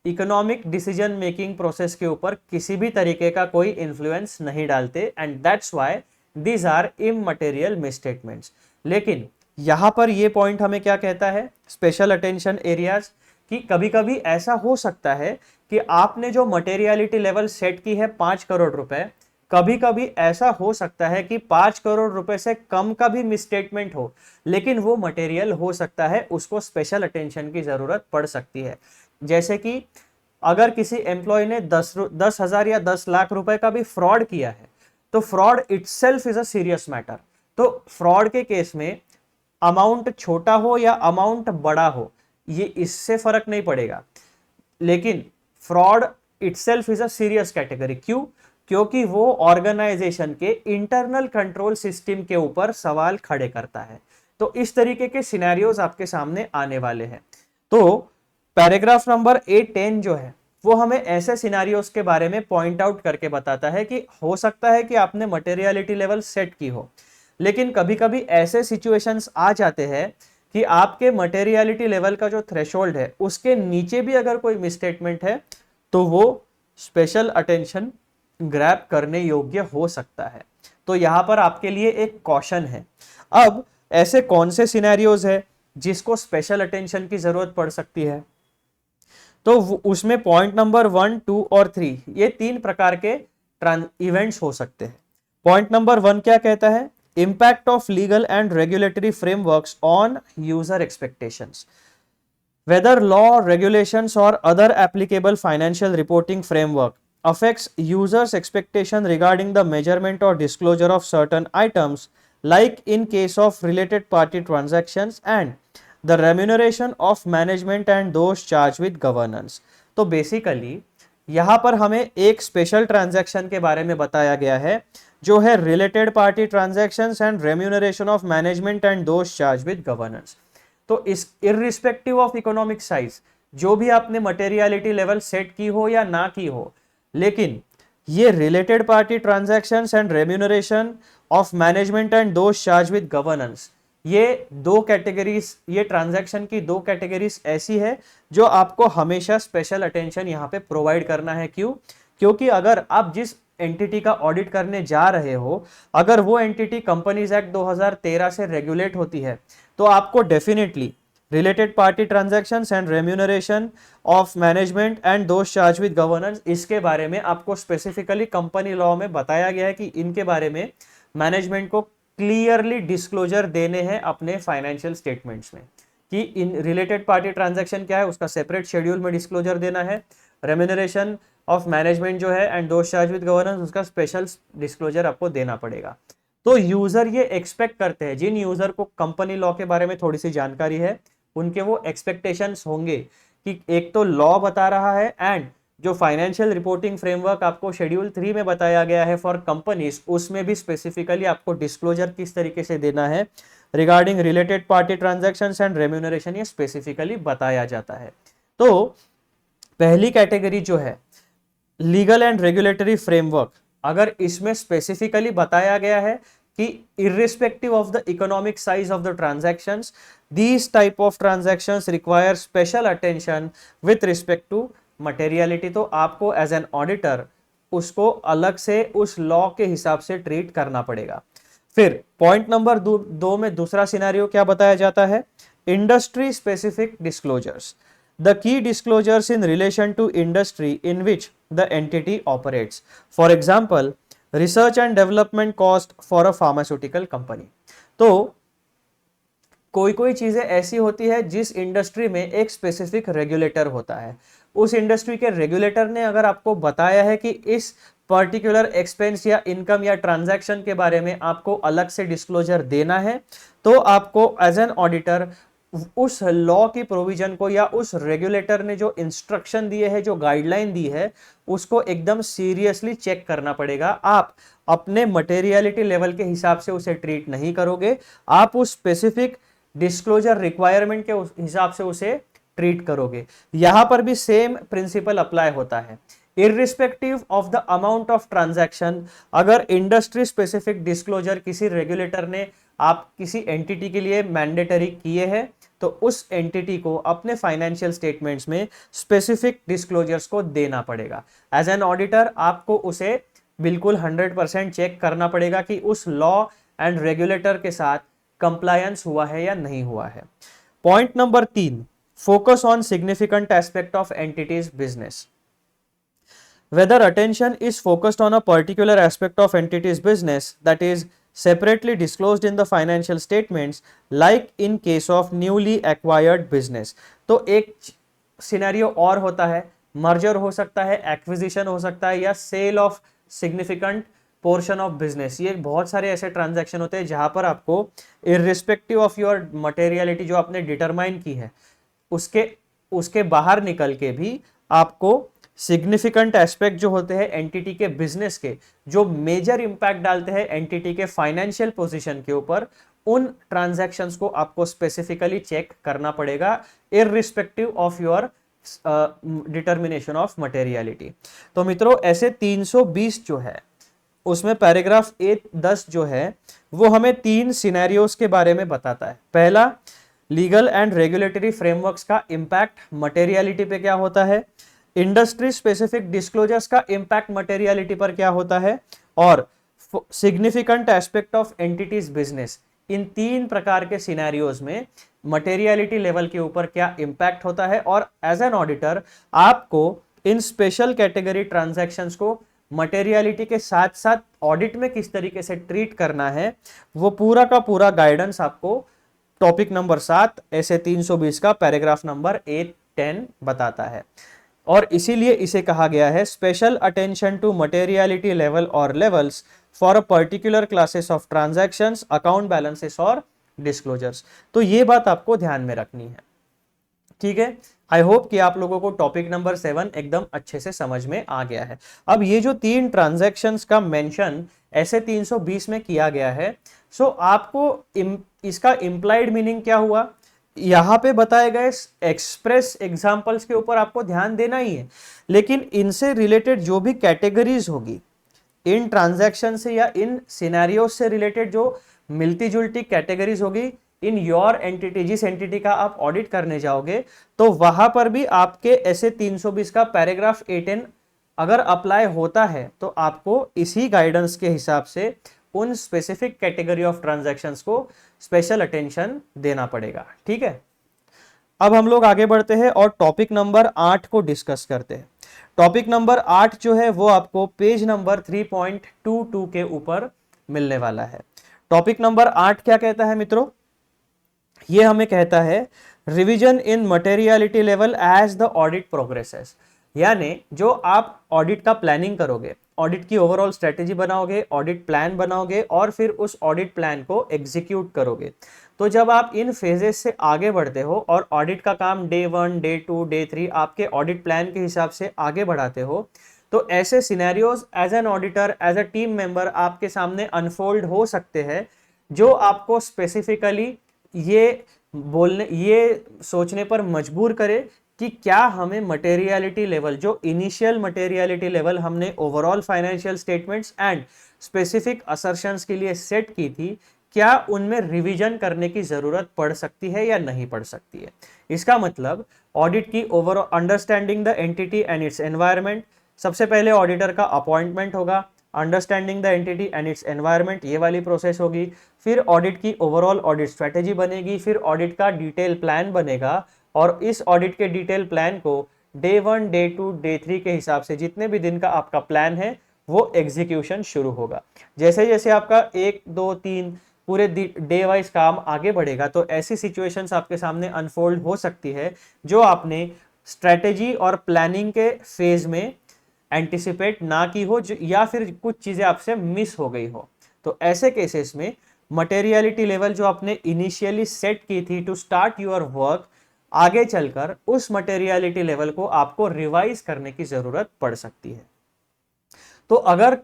economic decision making process के ऊपर किसी भी तरीके का कोई इन्फ्लुएंस नहीं डालते and that's why these are immaterial misstatements. लेकिन यहां पर ये पॉइंट हमें क्या कहता है, स्पेशल अटेंशन एरियाज, कि कभी कभी ऐसा हो सकता है कि आपने जो मटेरियलिटी लेवल सेट की है 5 करोड़ रुपए, कभी कभी ऐसा हो सकता है कि 5 करोड़ रुपए से कम का भी मिसस्टेटमेंट हो, लेकिन वो मटेरियल हो सकता है उसको स्पेशल अटेंशन की जरूरत पड़ सकती है। जैसे कि अगर किसी एम्प्लॉय ने 10,000 या 10 लाख रुपए का भी फ्रॉड किया है तो fraud itself is a serious matter. तो फ्रॉड के केस में अमाउंट छोटा हो या अमाउंट बड़ा हो ये इससे फर्क नहीं पड़ेगा, लेकिन fraud itself is a serious category. क्यों? क्योंकि वो ऑर्गेनाइजेशन के इंटरनल कंट्रोल सिस्टम के ऊपर सवाल खड़े करता है। तो इस तरीके के सिनेरियोज आपके सामने आने वाले हैं। तो पैराग्राफ नंबर A10 जो है वो हमें ऐसे सिनेरियोज के बारे में पॉइंट आउट करके बताता है कि हो सकता है कि आपने मटेरियलिटी लेवल सेट की हो, लेकिन कभी कभी ऐसे सिचुएशंस आ जाते हैं कि आपके मटेरियलिटी लेवल का जो थ्रेशोल्ड है उसके नीचे भी अगर कोई मिसस्टेटमेंट है तो वो स्पेशल अटेंशन ग्रैब करने योग्य हो सकता है। तो यहां पर आपके लिए एक कॉशन है। अब ऐसे कौन से सिनेरियोज है जिसको स्पेशल अटेंशन की जरूरत पड़ सकती है? तो उसमें पॉइंट नंबर 1, 2 और 3 ये 3 प्रकार के इवेंट्स हो सकते हैं। पॉइंट नंबर 1 क्या कहता है? Impact of legal and regulatory frameworks on user expectations. Whether law, regulations, or other applicable financial reporting framework affects users' expectation regarding the measurement or disclosure of certain items, like in case of related party transactions and the remuneration of management and those charged with governance। तो basically यहाँ पर हमें एक special transaction के बारे में बताया गया है जो है related party transactions and remuneration of management and those charge with governance. तो इस इररिस्पेक्टिव ऑफ इकोनॉमिक साइज जो भी आपने मटेरियलिटी लेवल सेट की हो या ना की हो, लेकिन ये related party transactions and remuneration of management and those charge with governance, ये 2 कैटेगरीज, ये ट्रांजैक्शन की 2 कैटेगरीज ऐसी है जो आपको हमेशा स्पेशल अटेंशन यहाँ पे प्रोवाइड करना है। क्यों? क्योंकि अगर आप जिस एंटिटी का ऑडिट करने जा रहे हो, अगर वो एंटिटी कंपनीज एक्ट 2013 से रेगुलेट होती है तो आपको definitely related party transactions and remuneration of management and those charge with governance, इसके बारे में आपको स्पेसिफिकली कंपनी लॉ में बताया गया है कि इनके बारे में मैनेजमेंट को क्लियरली डिस्क्लोजर देने हैं अपने फाइनेंशियल स्टेटमेंट्स में कि इन रिलेटेड पार्टी ट्रांजैक्शन क्या है उसका सेपरेट शेड्यूल में डिस्क्लोजर देना है, रेम्यूनरेशन ऑफ मैनेजमेंट जो है and those charge with governance उसका स्पेशल डिस्क्लोजर आपको देना पड़ेगा। तो यूजर ये एक्सपेक्ट करते हैं, जिन यूजर को कंपनी लॉ के बारे में थोड़ी सी जानकारी है उनके वो एक्सपेक्टेशंस होंगे कि एक तो लॉ बता रहा है एंड जो फाइनेंशियल रिपोर्टिंग फ्रेमवर्क आपको शेड्यूल 3 में बताया गया है फॉर कंपनीज, उसमें भी स्पेसिफिकली आपको डिस्क्लोजर किस तरीके से देना है regarding related party transactions and remuneration, ये स्पेसिफिकली बताया जाता है। तो पहली कैटेगरी जो है लीगल एंड रेगुलेटरी फ्रेमवर्क, अगर इसमें स्पेसिफिकली बताया गया है कि irrespective of the economic size of the transactions, these type of transactions require special attention with respect to materiality, तो आपको एज एन ऑडिटर उसको अलग से उस लॉ के हिसाब से ट्रीट करना पड़ेगा। फिर पॉइंट नंबर 2 में दूसरा सिनेरियो क्या बताया जाता है, industry specific disclosures, the key disclosures in relation to industry in which the entity operates, for example research and development cost for a pharmaceutical company। तो कोई कोई चीजें ऐसी होती है जिस इंडस्ट्री में एक स्पेसिफिक रेगुलेटर होता है, उस इंडस्ट्री के रेगुलेटर ने अगर आपको बताया है कि इस पर्टिकुलर एक्सपेंस या इनकम या ट्रांजैक्शन के बारे में आपको अलग से डिस्क्लोजर देना है, तो आपको एज एन ऑडिटर उस लॉ की प्रोविजन को या उस रेगुलेटर ने जो इंस्ट्रक्शन दिए है, जो गाइडलाइन दी है, उसको एकदम सीरियसली चेक करना पड़ेगा। आप अपने मटेरियलिटी लेवल के हिसाब से उसे ट्रीट नहीं करोगे, आप उस स्पेसिफिक डिस्क्लोजर रिक्वायरमेंट के हिसाब से उसे ट्रीट करोगे। यहां पर भी सेम प्रिंसिपल अप्लाई होता है, irrespective of the amount of transaction. अगर इंडस्ट्री स्पेसिफिक डिस्क्लोजर किसी रेगुलेटर ने आप किसी एंटिटी के लिए मैंडेटरी किए हैं, तो उस एंटिटी को अपने फाइनेंशियल स्टेटमेंट्स में स्पेसिफिक डिस्क्लोजर्स को देना पड़ेगा। एज एन ऑडिटर आपको उसे बिल्कुल 100% चेक करना पड़ेगा कि उस लॉ एंड रेगुलेटर के साथ कंप्लायंस हुआ है या नहीं हुआ है। Point number 3, focus on significant aspect of entities business. Whether attention is focused on a particular aspect of entity's business that is separately disclosed in the financial statements, like in case of newly acquired business। तो एक scenario और होता है, merger हो सकता है, acquisition हो सकता है, या sale of significant portion of business. ये बहुत सारे ऐसे ट्रांजैक्शन होते हैं जहां पर आपको इररिस्पेक्टिव ऑफ योर मटेरियलिटी जो आपने डिटरमाइन की है, उसके बाहर निकल के भी आपको सिग्निफिकेंट एस्पेक्ट जो होते हैं एंटिटी के बिजनेस के, जो मेजर इंपैक्ट डालते हैं एंटिटी के फाइनेंशियल पोजीशन के ऊपर, उन ट्रांजैक्शंस को आपको स्पेसिफिकली चेक करना पड़ेगा irrespective of your determination of materiality. तो मित्रों ऐसे 320 जो है उसमें पैराग्राफ 10 जो है वो हमें 3 सिनेरियोस के बारे में बताता है। पहला, लीगल एंड रेगुलेटरी फ्रेमवर्क्स का इंपैक्ट मटेरियलिटी पे क्या होता है, इंडस्ट्री स्पेसिफिक डिस्क्लोजर्स का इंपैक्ट मटेरियलिटी पर क्या होता है, और significant aspect of entities business. इन 3 प्रकार के सिनेरियोज में मटेरियलिटी लेवल के ऊपर क्या इंपैक्ट होता है, और एज एन ऑडिटर आपको इन स्पेशल कैटेगरी ट्रांजैक्शंस को मटेरियलिटी के साथ साथ ऑडिट में किस तरीके से ट्रीट करना है, वो पूरा का पूरा गाइडेंस आपको टॉपिक नंबर 7 ऐसे 320 का पैराग्राफ नंबर 8-10 बताता है। और इसीलिए इसे कहा गया है special attention to materiality level और levels for a particular classes of transactions, account balances और डिस्क्लोजर्स। तो ये बात आपको ध्यान में रखनी है, ठीक है। आई होप कि आप लोगों को टॉपिक नंबर 7 एकदम अच्छे से समझ में आ गया है। अब ये जो 3 ट्रांजैक्शंस का मेंशन ऐसे 320 में किया गया है, सो आपको इसका इंप्लाइड मीनिंग क्या हुआ, यहां पे बताए गए एक्सप्रेस एग्जांपल्स के ऊपर आपको ध्यान देना ही है, लेकिन इनसे रिलेटेड जो भी कैटेगरीज होगी इन ट्रांजैक्शन से या इन सिनेरियोज से रिलेटेड जो मिलती जुलती कैटेगरीज होगी इन योर एंटिटी, जिस एंटिटी का आप ऑडिट करने जाओगे, तो वहां पर भी आपके ऐसे 320 का पैराग्राफ 18 अगर अप्लाई होता है तो आपको इसी गाइडेंस के हिसाब से उन स्पेसिफिक कैटेगरी ऑफ ट्रांजैक्शंस को स्पेशल अटेंशन देना पड़ेगा, ठीक है। अब हम लोग आगे बढ़ते हैं और टॉपिक नंबर 8 को डिस्कस करते हैं। टॉपिक नंबर 8 जो है वो आपको पेज नंबर 3.22 के ऊपर मिलने वाला है। टॉपिक नंबर 8 क्या कहता है मित्रों, ये हमें कहता है revision in materiality level as the audit progresses. यानी जो आप ऑडिट का प्लानिंग करोगे, ऑडिट की ओवरऑल स्ट्रेटेजी बनाओगे, ऑडिट प्लान बनाओगे और फिर उस ऑडिट प्लान को एग्जीक्यूट करोगे। तो जब आप इन फेजेस से आगे बढ़ते हो और ऑडिट का काम डे 1, डे 2, डे 3 आपके ऑडिट प्लान के हिसाब से आगे बढ़ाते हो, तो ऐसे scenarios as an auditor, as a team member आपके सामने अनफोल्ड हो सकते हैं, जो आपको स्पेसिफिकली ये सोचने पर मजबूर करे कि क्या हमें मटेरियलिटी लेवल, जो इनिशियल मटेरियलिटी लेवल हमने overall financial statements and specific assertions के लिए सेट की थी, क्या उनमें रिवीजन करने की जरूरत पड़ सकती है या नहीं पड़ सकती है। इसका मतलब ऑडिट की overall understanding the entity and it's environment, सबसे पहले ऑडिटर का अपॉइंटमेंट होगा, understanding the entity and it's environment ये वाली प्रोसेस होगी, फिर ऑडिट की ओवरऑल ऑडिट स्ट्रेटेजी बनेगी, फिर ऑडिट का डिटेल प्लान बनेगा और इस ऑडिट के डिटेल प्लान को डे 1, डे 2, डे 3 के हिसाब से जितने भी दिन का आपका प्लान है वो एग्जीक्यूशन शुरू होगा। जैसे जैसे आपका 1, 2, 3 पूरे डे वाइज काम आगे बढ़ेगा तो ऐसी सिचुएशंस आपके सामने अनफोल्ड हो सकती है जो आपने स्ट्रेटेजी और प्लानिंग के फेज में एंटिसिपेट ना की हो, या फिर कुछ चीजें आपसे मिस हो गई हो। तो ऐसे केसेस में मटेरियलिटी लेवल जो आपने इनिशियली सेट की थी टू स्टार्ट योर वर्क, आगे चलकर उस मटेरियलिटी लेवल को आपको रिवाइज करने की जरूरत पड़ सकती है। तो अगर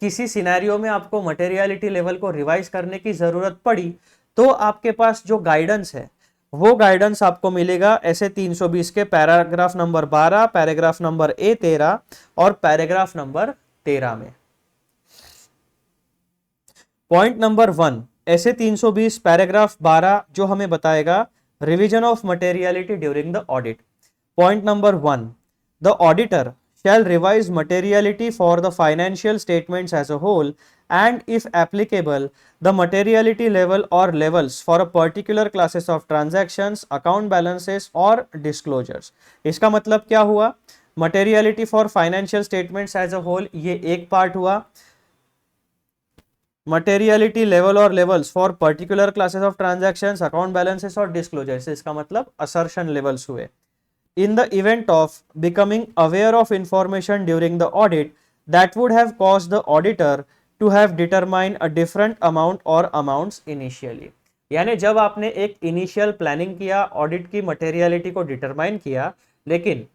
किसी सिनेरियो में आपको मटेरियलिटी लेवल को रिवाइज करने की जरूरत पड़ी तो आपके पास जो गाइडेंस है वो गाइडेंस आपको मिलेगा ऐसे 320 के paragraph number 12, paragraph number A13 और पैराग्राफ नंबर 13 में। पॉइंट नंबर 1 ऐसे 320 पैराग्राफ 12 जो हमें बताएगा revision of materiality during the audit. Point number 1, the auditor shall revise materiality for the financial statements as a whole and if applicable the materiality level or levels for a particular classes of transactions, account balances or disclosures। इसका मतलब क्या हुआ, materiality for financial statements as a whole ये एक part हुआ, materiality level or levels for particular classes of transactions, account balances और disclosures इसका मतलब assertion levels हुए। In the event of becoming aware of information during the audit that would have caused the auditor to have determined a different amount or amounts initially। यानी जब आपने एक initial planning किया, audit की materiality को determine किया, लेकिन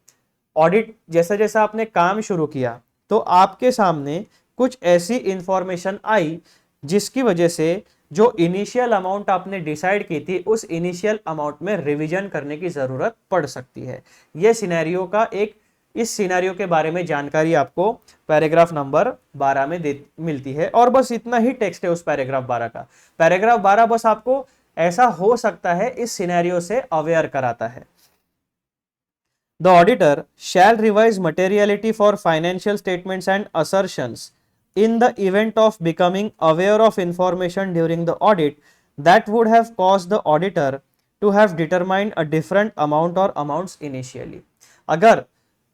audit जैसा जैसा आपने काम शुरू किया तो आपके सामने कुछ ऐसी इंफॉर्मेशन आई जिसकी वजह से जो इनिशियल अमाउंट आपने डिसाइड की थी उस इनिशियल अमाउंट में रिवीजन करने की जरूरत पड़ सकती है। यह सिनेरियो का इस सिनेरियो के बारे में जानकारी आपको पैराग्राफ नंबर 12 में मिलती है और बस इतना ही टेक्स्ट है उस पैराग्राफ 12 का। पैराग्राफ 12 बस आपको ऐसा हो सकता है इस सिनेरियो से अवेयर कराता है। The auditor shell revise materiality for financial statements and assertions in the event of becoming aware of information during the audit that would have caused the auditor to have determined a different amount or amounts initially। अगर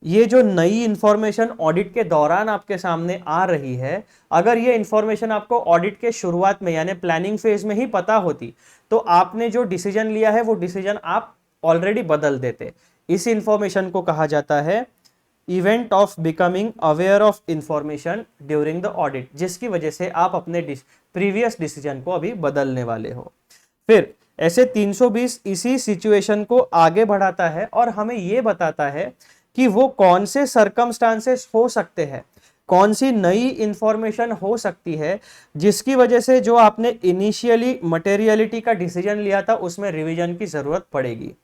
ये जो नई information audit के दौरान आपके सामने आ रही है, अगर ये इंफॉर्मेशन आपको ऑडिट के शुरुआत में यानी प्लानिंग फेज में ही पता होती तो आपने जो डिसीजन लिया है वो डिसीजन आप ऑलरेडी बदल देते। इस इंफॉर्मेशन को कहा जाता है event of becoming aware of information during the audit, जिसकी वजह से आप अपने प्रीवियस डिसीजन को अभी बदलने वाले हो। फिर ऐसे 320 इसी सिचुएशन को आगे बढ़ाता है और हमें यह बताता है कि वो कौन से सर्कमस्टांसेस हो सकते हैं, कौन सी नई इंफॉर्मेशन हो सकती है जिसकी वजह से जो आपने इनिशियली मटेरियलिटी का डिसीजन लिया था उसमें रिवीजन की जरूरत पड़ेगी।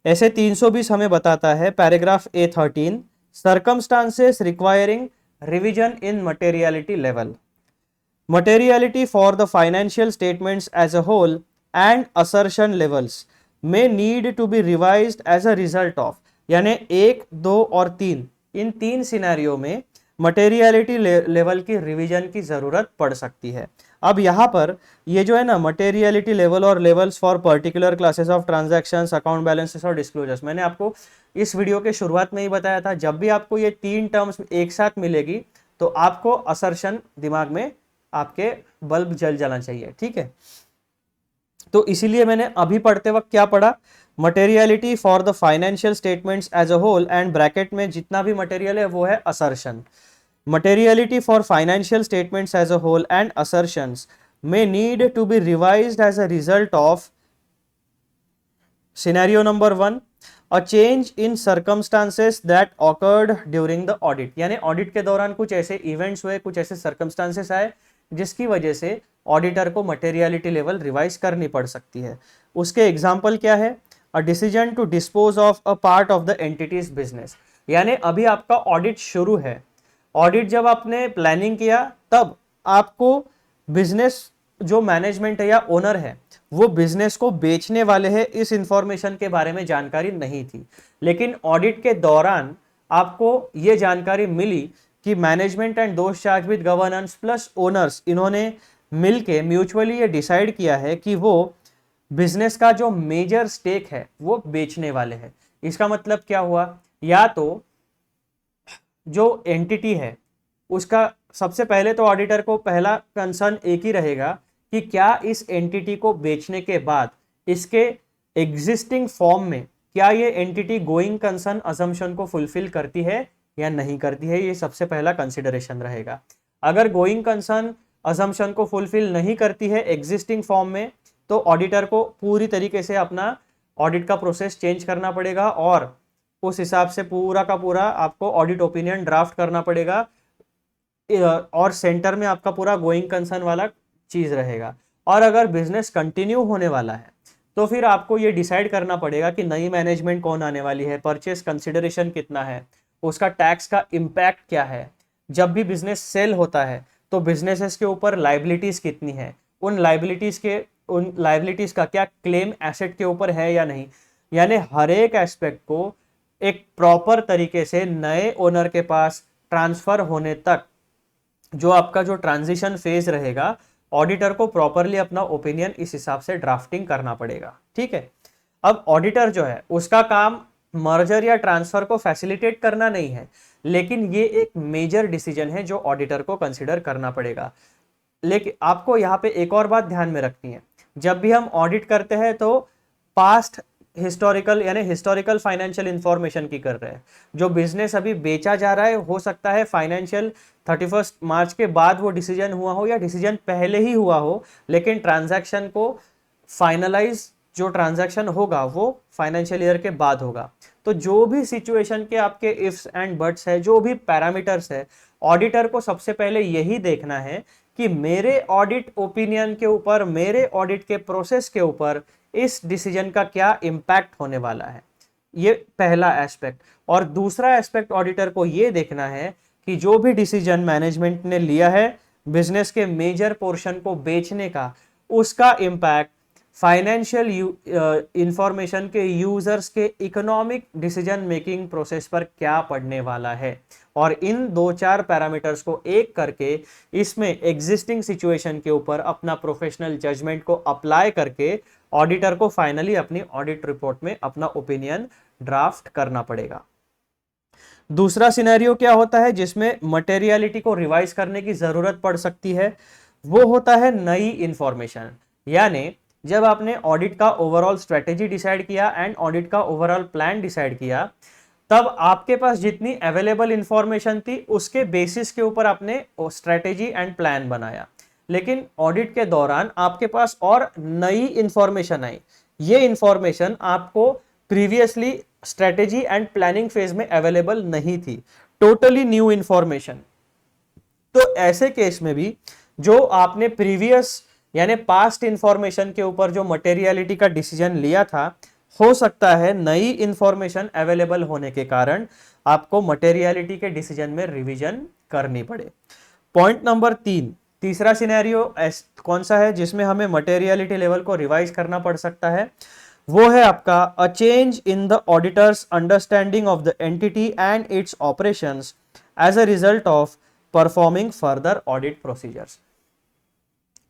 ऐसे 320 हमें बताता है paragraph A13 circumstances requiring revision in materiality level. Materiality for the financial statements as a whole and assertion levels में need to be revised as a result of, यानी 1, 2 और 3 इन 3 सिनेरियो में मटेरियलिटी लेवल की रिवीजन की जरूरत पड़ सकती है। अब यहाँ पर ये जो है ना मटेरियलिटी लेवल और levels for particular classes of transactions, account balances और डिस्क्लोजर्स, मैंने आपको इस वीडियो के शुरुआत में ही बताया था जब भी आपको ये 3 टर्म्स एक साथ मिलेगी तो आपको असर्शन दिमाग में आपके बल्ब जल जाना चाहिए, ठीक है। तो इसीलिए मैंने अभी पढ़ते वक्त क्या पढ़ा, materiality for the financial statements as a whole and bracket में जितना भी मटेरियल है वो है assertion. Materiality for financial statements as a whole and assertions may need to be revised as a result of scenario number 1, a change in circumstances that occurred during the audit। यानी audit के दौरान कुछ ऐसे events हुए, कुछ ऐसे circumstances आए जिसकी वजह से ऑडिटर को मटेरियलिटी लेवल रिवाइज करनी पड़ सकती है। उसके एग्जाम्पल क्या है, a decision to dispose of a part of the entity's business. यानी अभी आपका ऑडिट शुरू है, ऑडिट जब आपने प्लानिंग किया तब आपको बिजनेस जो मैनेजमेंट है या ओनर है वो बिजनेस को बेचने वाले हैं, इस इंफॉर्मेशन के बारे में जानकारी नहीं थी। लेकिन ऑडिट के दौरान आपको ये जानकारी मिली कि management and those charge with governance plus owners, इन्होंने मिलके म्यूचुअली ये डिसाइड किया है कि वो बिजनेस का जो मेजर स्टेक है वो बेचने वाले हैं। इसका मतलब क्या हुआ, या तो जो एंटिटी है उसका सबसे पहले तो ऑडिटर को पहला कंसर्न एक ही रहेगा कि क्या इस एंटिटी को बेचने के बाद इसके एग्जिस्टिंग फॉर्म में क्या ये एंटिटी गोइंग कंसर्न असम्पशन को फुलफिल करती है या नहीं करती है, ये सबसे पहला कंसिडरेशन रहेगा। अगर गोइंग कंसर्न असम्पशन को फुलफिल नहीं करती है एग्जिस्टिंग फॉर्म में, तो ऑडिटर को पूरी तरीके से अपना ऑडिट का प्रोसेस चेंज करना पड़ेगा और उस हिसाब से पूरा का पूरा आपको ऑडिट ओपिनियन ड्राफ्ट करना पड़ेगा और सेंटर में आपका पूरा गोइंग कंसर्न वाला चीज रहेगा। और अगर बिजनेस कंटिन्यू होने वाला है तो फिर आपको ये डिसाइड करना पड़ेगा कि नई मैनेजमेंट कौन आने वाली है, परचेस कंसिडरेशन कितना है, उसका टैक्स का इम्पैक्ट क्या है। जब भी बिजनेस सेल होता है तो बिजनेसेस के ऊपर लाइबिलिटीज कितनी है, उन लाइबिलिटीज का क्या क्लेम एसेट के ऊपर है या नहीं। यानी हर एक एस्पेक्ट को एक प्रॉपर तरीके से नए ओनर के पास ट्रांसफर होने तक जो आपका जो ट्रांजिशन फेज रहेगा, ऑडिटर को प्रॉपरली अपना ओपिनियन इस हिसाब से ड्राफ्टिंग करना पड़ेगा। ठीक है, अब ऑडिटर जो है उसका काम मर्जर या ट्रांसफर को फैसिलिटेट करना नहीं है, लेकिन ये एक मेजर डिसीजन है जो ऑडिटर को कंसिडर करना पड़ेगा। लेकिन आपको यहाँ पे एक और बात ध्यान में रखनी है, जब भी हम ऑडिट करते हैं तो पास्ट हिस्टोरिकल यानी हिस्टोरिकल फाइनेंशियल इंफॉर्मेशन की कर रहे हैं। जो बिजनेस अभी बेचा जा रहा है हो सकता है फाइनेंशियल 31 मार्च के बाद वो डिसीजन हुआ हो या डिसीजन पहले ही हुआ हो, लेकिन ट्रांजैक्शन को फाइनलाइज जो ट्रांजैक्शन होगा वो फाइनेंशियल ईयर के बाद होगा। तो जो भी सिचुएशन के आपके इफ्स एंड बट्स है, जो भी पैरामीटर्स है, ऑडिटर को सबसे पहले यही देखना है कि मेरे ऑडिट ओपिनियन के ऊपर, मेरे ऑडिट के प्रोसेस के ऊपर इस डिसीजन का क्या इम्पैक्ट होने वाला है। ये पहला एस्पेक्ट। और दूसरा एस्पेक्ट ऑडिटर को ये देखना है कि जो भी डिसीजन मैनेजमेंट ने लिया है बिजनेस के मेजर पोर्शन को बेचने का, उसका इम्पैक्ट फाइनेंशियल इंफॉर्मेशन के यूजर्स के इकोनॉमिक डिसीजन मेकिंग प्रोसेस पर क्या पड़ने वाला है। और इन 2-4 पैरामीटर्स को एक करके इसमें एग्जिस्टिंग सिचुएशन के ऊपर अपना प्रोफेशनल जजमेंट को अप्लाई करके ऑडिटर को फाइनली अपनी ऑडिट रिपोर्ट में अपना ओपिनियन ड्राफ्ट करना पड़ेगा। दूसरा सिनेरियो क्या होता है जिसमें मटेरियलिटी को रिवाइज करने की जरूरत पड़ सकती है, वो होता है नई इंफॉर्मेशन। यानी जब आपने ऑडिट का ओवरऑल स्ट्रेटेजी डिसाइड किया एंड ऑडिट का ओवरऑल प्लान डिसाइड किया, तब आपके पास जितनी अवेलेबल इंफॉर्मेशन थी उसके बेसिस के ऊपर आपने स्ट्रेटेजी एंड प्लान बनाया। लेकिन ऑडिट के दौरान आपके पास और नई इंफॉर्मेशन आई, ये इंफॉर्मेशन आपको previously strategy and planning phase में अवेलेबल नहीं थी, टोटली न्यू इंफॉर्मेशन। तो ऐसे केस में भी जो आपने प्रीवियस यानी पास्ट इंफॉर्मेशन के ऊपर जो मटेरियलिटी का डिसीजन लिया था, हो सकता है नई इंफॉर्मेशन अवेलेबल होने के कारण आपको मटेरियलिटी के डिसीजन में रिवीजन करनी पड़े। पॉइंट नंबर 3, तीसरा सिनेरियो कौन सा है जिसमें हमें मटेरियलिटी लेवल को रिवाइज करना पड़ सकता है, वो है आपका a change in the auditor's understanding of the entity and its operations as a result of performing further audit procedures.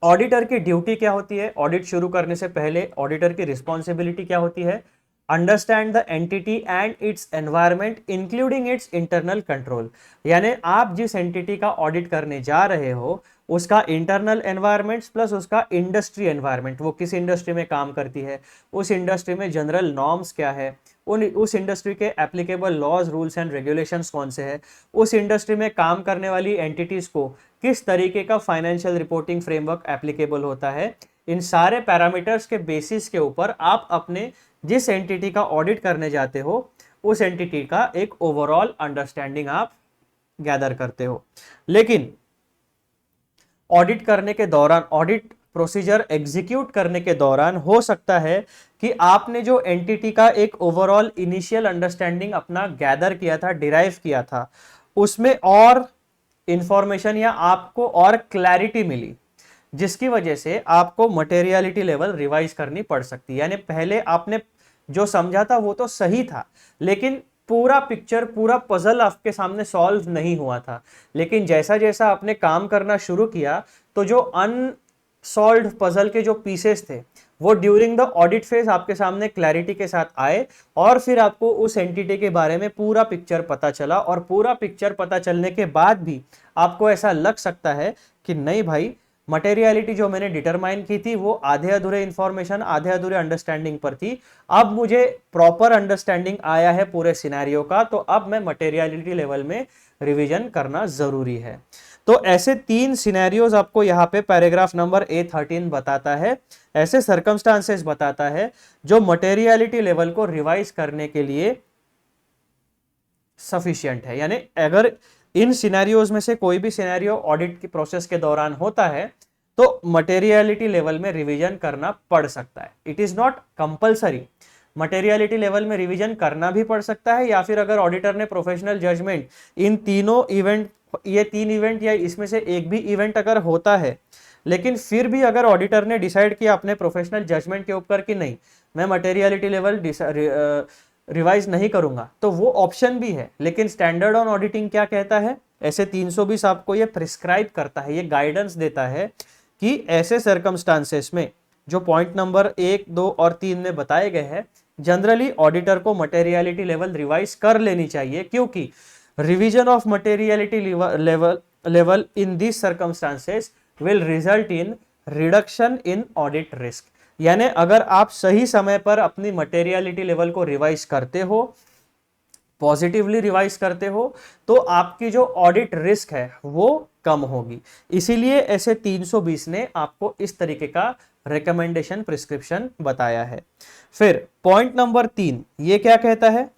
Auditor की ड्यूटी क्या होती है, ऑडिट शुरू करने से पहले ऑडिटर की रिस्पॉन्सिबिलिटी क्या होती है, understand the entity and its environment including it's internal control. यानी आप जिस एंटिटी का ऑडिट करने जा रहे हो उसका इंटरनल एनवायरनमेंट्स प्लस उसका इंडस्ट्री एनवायरनमेंट, वो किस इंडस्ट्री में काम करती है, उस इंडस्ट्री में जनरल नॉर्म्स क्या है, उस इंडस्ट्री के applicable laws rules and regulations कौन से हैं, उस इंडस्ट्री में काम करने वाली एंटिटीज को किस तरीके का फाइनेंशियल रिपोर्टिंग फ्रेमवर्क एप्लीकेबल होता है। इन सारे पैरामीटर्स के बेसिस के ऊपर आप अपने जिस एंटिटी का ऑडिट करने जाते हो उस एंटिटी का एक ओवरऑल अंडरस्टैंडिंग आप गैदर करते हो। लेकिन ऑडिट करने के दौरान, ऑडिट प्रोसीजर एग्जीक्यूट करने के दौरान हो सकता है कि आपने जो एंटिटी का एक ओवरऑल इनिशियल अंडरस्टैंडिंग अपना गैदर किया था, डिराइव किया था, उसमें और इंफॉर्मेशन या आपको और क्लैरिटी मिली, जिसकी वजह से आपको मटेरियलिटी लेवल रिवाइज करनी पड़ सकती है। यानी पहले आपने जो समझा था वो तो सही था, लेकिन पूरा पिक्चर, पूरा पजल आपके सामने सॉल्व नहीं हुआ था। लेकिन जैसा जैसा आपने काम करना शुरू किया तो जो अनसॉल्व्ड पजल के जो पीसेस थे वो ड्यूरिंग द ऑडिट फेज आपके सामने क्लैरिटी के साथ आए और फिर आपको उस एंटिटी के बारे में पूरा पिक्चर पता चला। और पूरा पिक्चर पता चलने के बाद भी आपको ऐसा लग सकता है कि नहीं भाई, मटेरियलिटी जो मैंने डिटरमाइन की थी वो आधे अधूरे इंफॉर्मेशन, आधे अधूरे अंडरस्टैंडिंग पर थी, अब मुझे प्रॉपर अंडरस्टैंडिंग आया है पूरे सिनेरियो का, तो अब मैं मटेरियलिटी लेवल में रिवीजन करना जरूरी है। तो ऐसे 3 सिनेरियोज आपको यहाँ पे पैराग्राफ नंबर A13 बताता है, ऐसे सर्कमस्टांसेस बताता है जो मटेरियलिटी लेवल को रिवाइज करने के लिए सफिशिएंट है। यानी अगर इन सिनेरियोज में से कोई भी सिनेरियो ऑडिट की प्रोसेस के दौरान होता है तो मटेरियलिटी लेवल में रिवीजन करना पड़ सकता है। It is not compulsory, materiality level में रिवीजन करना भी पड़ सकता है, या फिर अगर ऑडिटर ने प्रोफेशनल जजमेंट इन तीनों इवेंट, ये 3 इवेंट या इसमें से एक भी इवेंट अगर होता है, लेकिन फिर भी अगर ऑडिटर ने डिसाइड किया अपने प्रोफेशनल जजमेंट के ऊपर कि नहीं मैं मटेरियलिटी लेवल रिवाइज नहीं करूंगा, तो वो ऑप्शन भी है। लेकिन स्टैंडर्ड ऑन ऑडिटिंग क्या कहता है, ऐसे 320 आपको ये प्रिस्क्राइब करता है, ये गाइडेंस देता है कि ऐसे सर्कमस्टांसेस में जो पॉइंट नंबर 1, 2 और 3 में बताए गए हैं, जनरली ऑडिटर को मटेरियलिटी लेवल रिवाइज कर लेनी चाहिए, क्योंकि revision of materiality level in this circumstances will result in reduction in audit risk. यानी अगर आप सही समय पर अपनी मटेरियलिटी लेवल को रिवाइज करते हो, पॉजिटिवली रिवाइज करते हो, तो आपकी जो ऑडिट रिस्क है वो कम होगी। इसीलिए ऐसे 320 ने आपको इस तरीके का रिकमेंडेशन प्रिस्क्रिप्शन बताया है। फिर पॉइंट नंबर 3 ये क्या कहता है,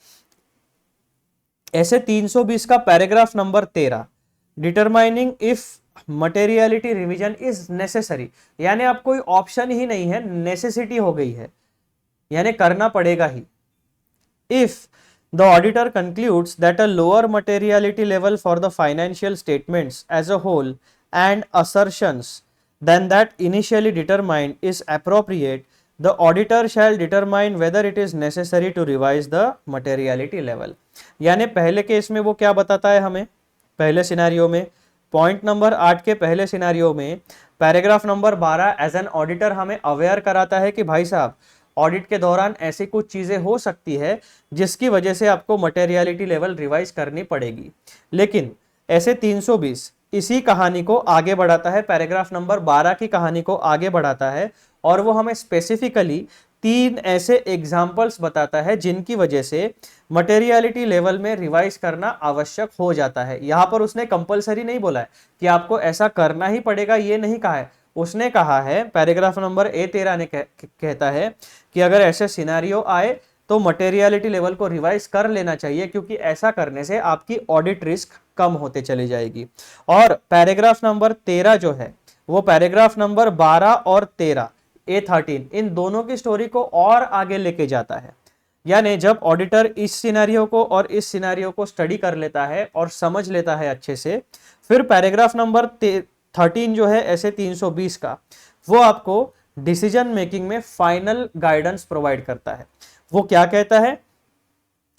ऐसे 320 का paragraph number 13, determining if materiality revision is necessary. यानी अब कोई ऑप्शन ही नहीं है, नेसेसिटी हो गई है, यानी करना पड़ेगा ही। If the auditor concludes that a lower materiality level for the financial statements as a whole and assertions than that initially determined is appropriate, the auditor shall determine whether it is necessary to revise the materiality level। यानी पहले case में वो क्या बताता है हमें, पहले scenario में, पॉइंट नंबर 8 के पहले सिनेरियो में paragraph number 12 as an auditor हमें अवेयर कराता है कि भाई साहब ऑडिट के दौरान ऐसी कुछ चीजें हो सकती है जिसकी वजह से आपको मटेरियलिटी लेवल रिवाइज करनी पड़ेगी। लेकिन ऐसे 320 इसी कहानी को आगे बढ़ाता है, पैराग्राफ नंबर 12 की कहानी को आगे बढ़ाता है, और वो हमें स्पेसिफिकली 3 ऐसे एग्जाम्पल्स बताता है जिनकी वजह से मटेरियलिटी लेवल में रिवाइज करना आवश्यक हो जाता है। यहां पर उसने कंपलसरी नहीं बोला है कि आपको ऐसा करना ही पड़ेगा, ये नहीं कहा है। उसने कहा है, पैराग्राफ नंबर A13 ने कहता है कि अगर ऐसे सिनेरियो आए तो मटेरियलिटी लेवल को रिवाइज कर लेना चाहिए, क्योंकि ऐसा करने से आपकी ऑडिट रिस्क कम होते चली जाएगी। और पैराग्राफ नंबर 13 जो है वो पैराग्राफ नंबर 12 और 13 A13 इन दोनों की स्टोरी को और आगे लेके जाता है। यानी जब ऑडिटर इस सिनेरियो को और इस सिनेरियो को स्टडी कर लेता है और समझ लेता है अच्छे से, फिर पैराग्राफ नंबर 13 जो है ऐसे 320 का, वो आपको डिसीजन मेकिंग में फाइनल गाइडेंस प्रोवाइड करता है। वो क्या कहता है,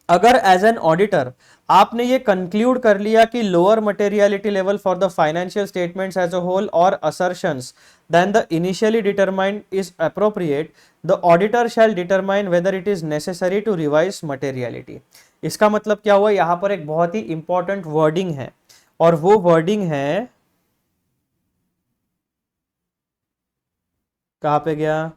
अगर एज एन ऑडिटर आपने ये कंक्लूड कर लिया कि lower materiality level for the financial statements as a whole और assertions than the initially determined is appropriate, the auditor shall determine whether it is necessary to revise materiality. इसका मतलब क्या हुआ, यहां पर एक बहुत ही इंपॉर्टेंट वर्डिंग है, और वो वर्डिंग है कहाँ पे गया,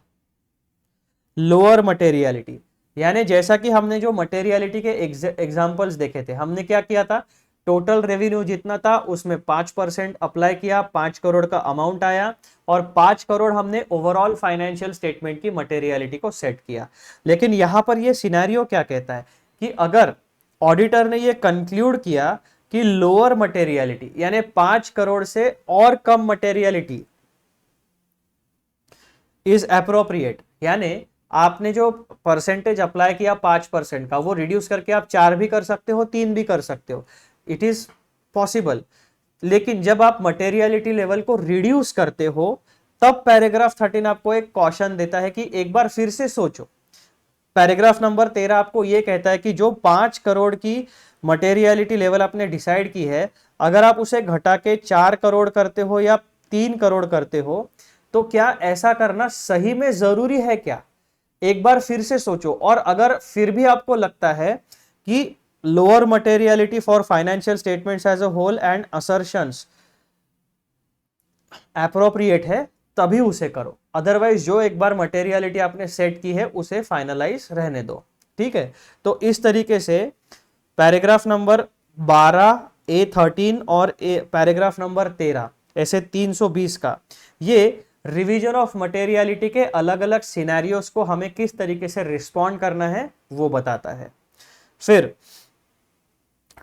लोअर मटेरियलिटी। यानी जैसा कि हमने जो मटेरियलिटी के एग्जांपल्स देखे थे, हमने क्या किया था, टोटल रेवेन्यू जितना था उसमें 5% अप्लाई किया, 5 करोड़ का अमाउंट आया और 5 करोड़ हमने ओवरऑल फाइनेंशियल स्टेटमेंट की मटेरियलिटी को सेट किया। लेकिन यहां पर यह सिनेरियो क्या कहता है कि अगर ऑडिटर ने यह कंक्लूड किया कि लोअर मटेरियलिटी यानी 5 करोड़ से और कम मटेरियलिटी इज अप्रोप्रिएट, यानी आपने जो परसेंटेज अप्लाई किया 5% का, वो रिड्यूस करके आप 4 भी कर सकते हो, 3 भी कर सकते हो, इट इज पॉसिबल। लेकिन जब आप मटेरियलिटी लेवल को रिड्यूस करते हो तब पैराग्राफ 13 आपको एक कॉशन देता है कि एक बार फिर से सोचो। पैराग्राफ नंबर 13 आपको यह कहता है कि जो 5 करोड़ की मटेरियलिटी लेवल आपने डिसाइड की है, अगर आप उसे घटा के 4 करोड़ करते हो या 3 करोड़ करते हो, तो क्या ऐसा करना सही में जरूरी है क्या? एक बार फिर से सोचो। और अगर फिर भी आपको लगता है कि lower materiality for financial statements as a whole and assertions appropriate है, तभी उसे करो। अदरवाइज जो एक बार मटेरियलिटी आपने सेट की है उसे फाइनलाइज रहने दो। ठीक है, तो इस तरीके से पैराग्राफ नंबर 12, A13 और पैराग्राफ नंबर 13 ऐसे 320 का ये रिवीजन ऑफ मटेरियलिटी के अलग अलग सिनेरियोस को हमें किस तरीके से रिस्पॉन्ड करना है वो बताता है। फिर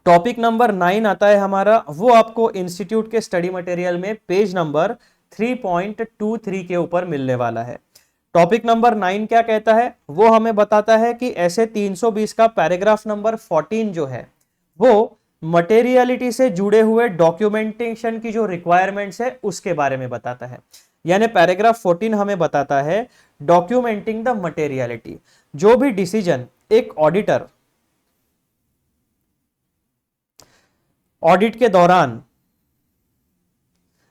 टॉपिक नंबर 9 आता है हमारा, वो आपको इंस्टीट्यूट के स्टडी मटेरियल में पेज नंबर 3.23 के ऊपर मिलने वाला है। टॉपिक नंबर 9 क्या कहता है, वो हमें बताता है कि ऐसे 320 का पैराग्राफ नंबर 14 जो है वो मटेरियलिटी से जुड़े हुए डॉक्यूमेंटेशन की जो रिक्वायरमेंट्स है उसके बारे में बताता है। यानी पैराग्राफ 14 हमें बताता है डॉक्यूमेंटिंग द मटेरियलिटी। जो भी डिसीजन एक ऑडिटर ऑडिट के दौरान,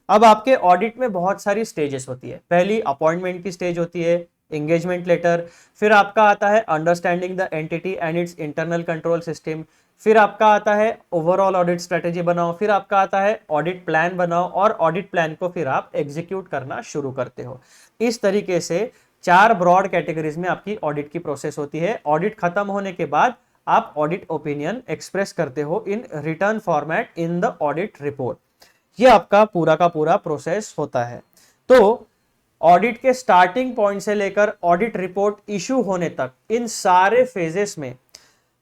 अब आपके ऑडिट में बहुत सारी स्टेजेस होती है। पहली अपॉइंटमेंट की स्टेज होती है, एंगेजमेंट लेटर, फिर आपका आता है understanding the entity and it's internal control system, फिर आपका आता है ओवरऑल ऑडिट स्ट्रेटेजी बनाओ, फिर आपका आता है ऑडिट प्लान बनाओ और ऑडिट प्लान को फिर आप एग्जीक्यूट करना शुरू करते हो। इस तरीके से 4 ब्रॉड कैटेगरीज में आपकी ऑडिट की प्रोसेस होती है। ऑडिट खत्म होने के बाद आप ऑडिट ओपिनियन एक्सप्रेस करते हो in return format in the audit report. ये आपका पूरा का पूरा प्रोसेस होता है। तो ऑडिट के स्टार्टिंग पॉइंट से लेकर ऑडिट रिपोर्ट इशू होने तक इन सारे फेजेस में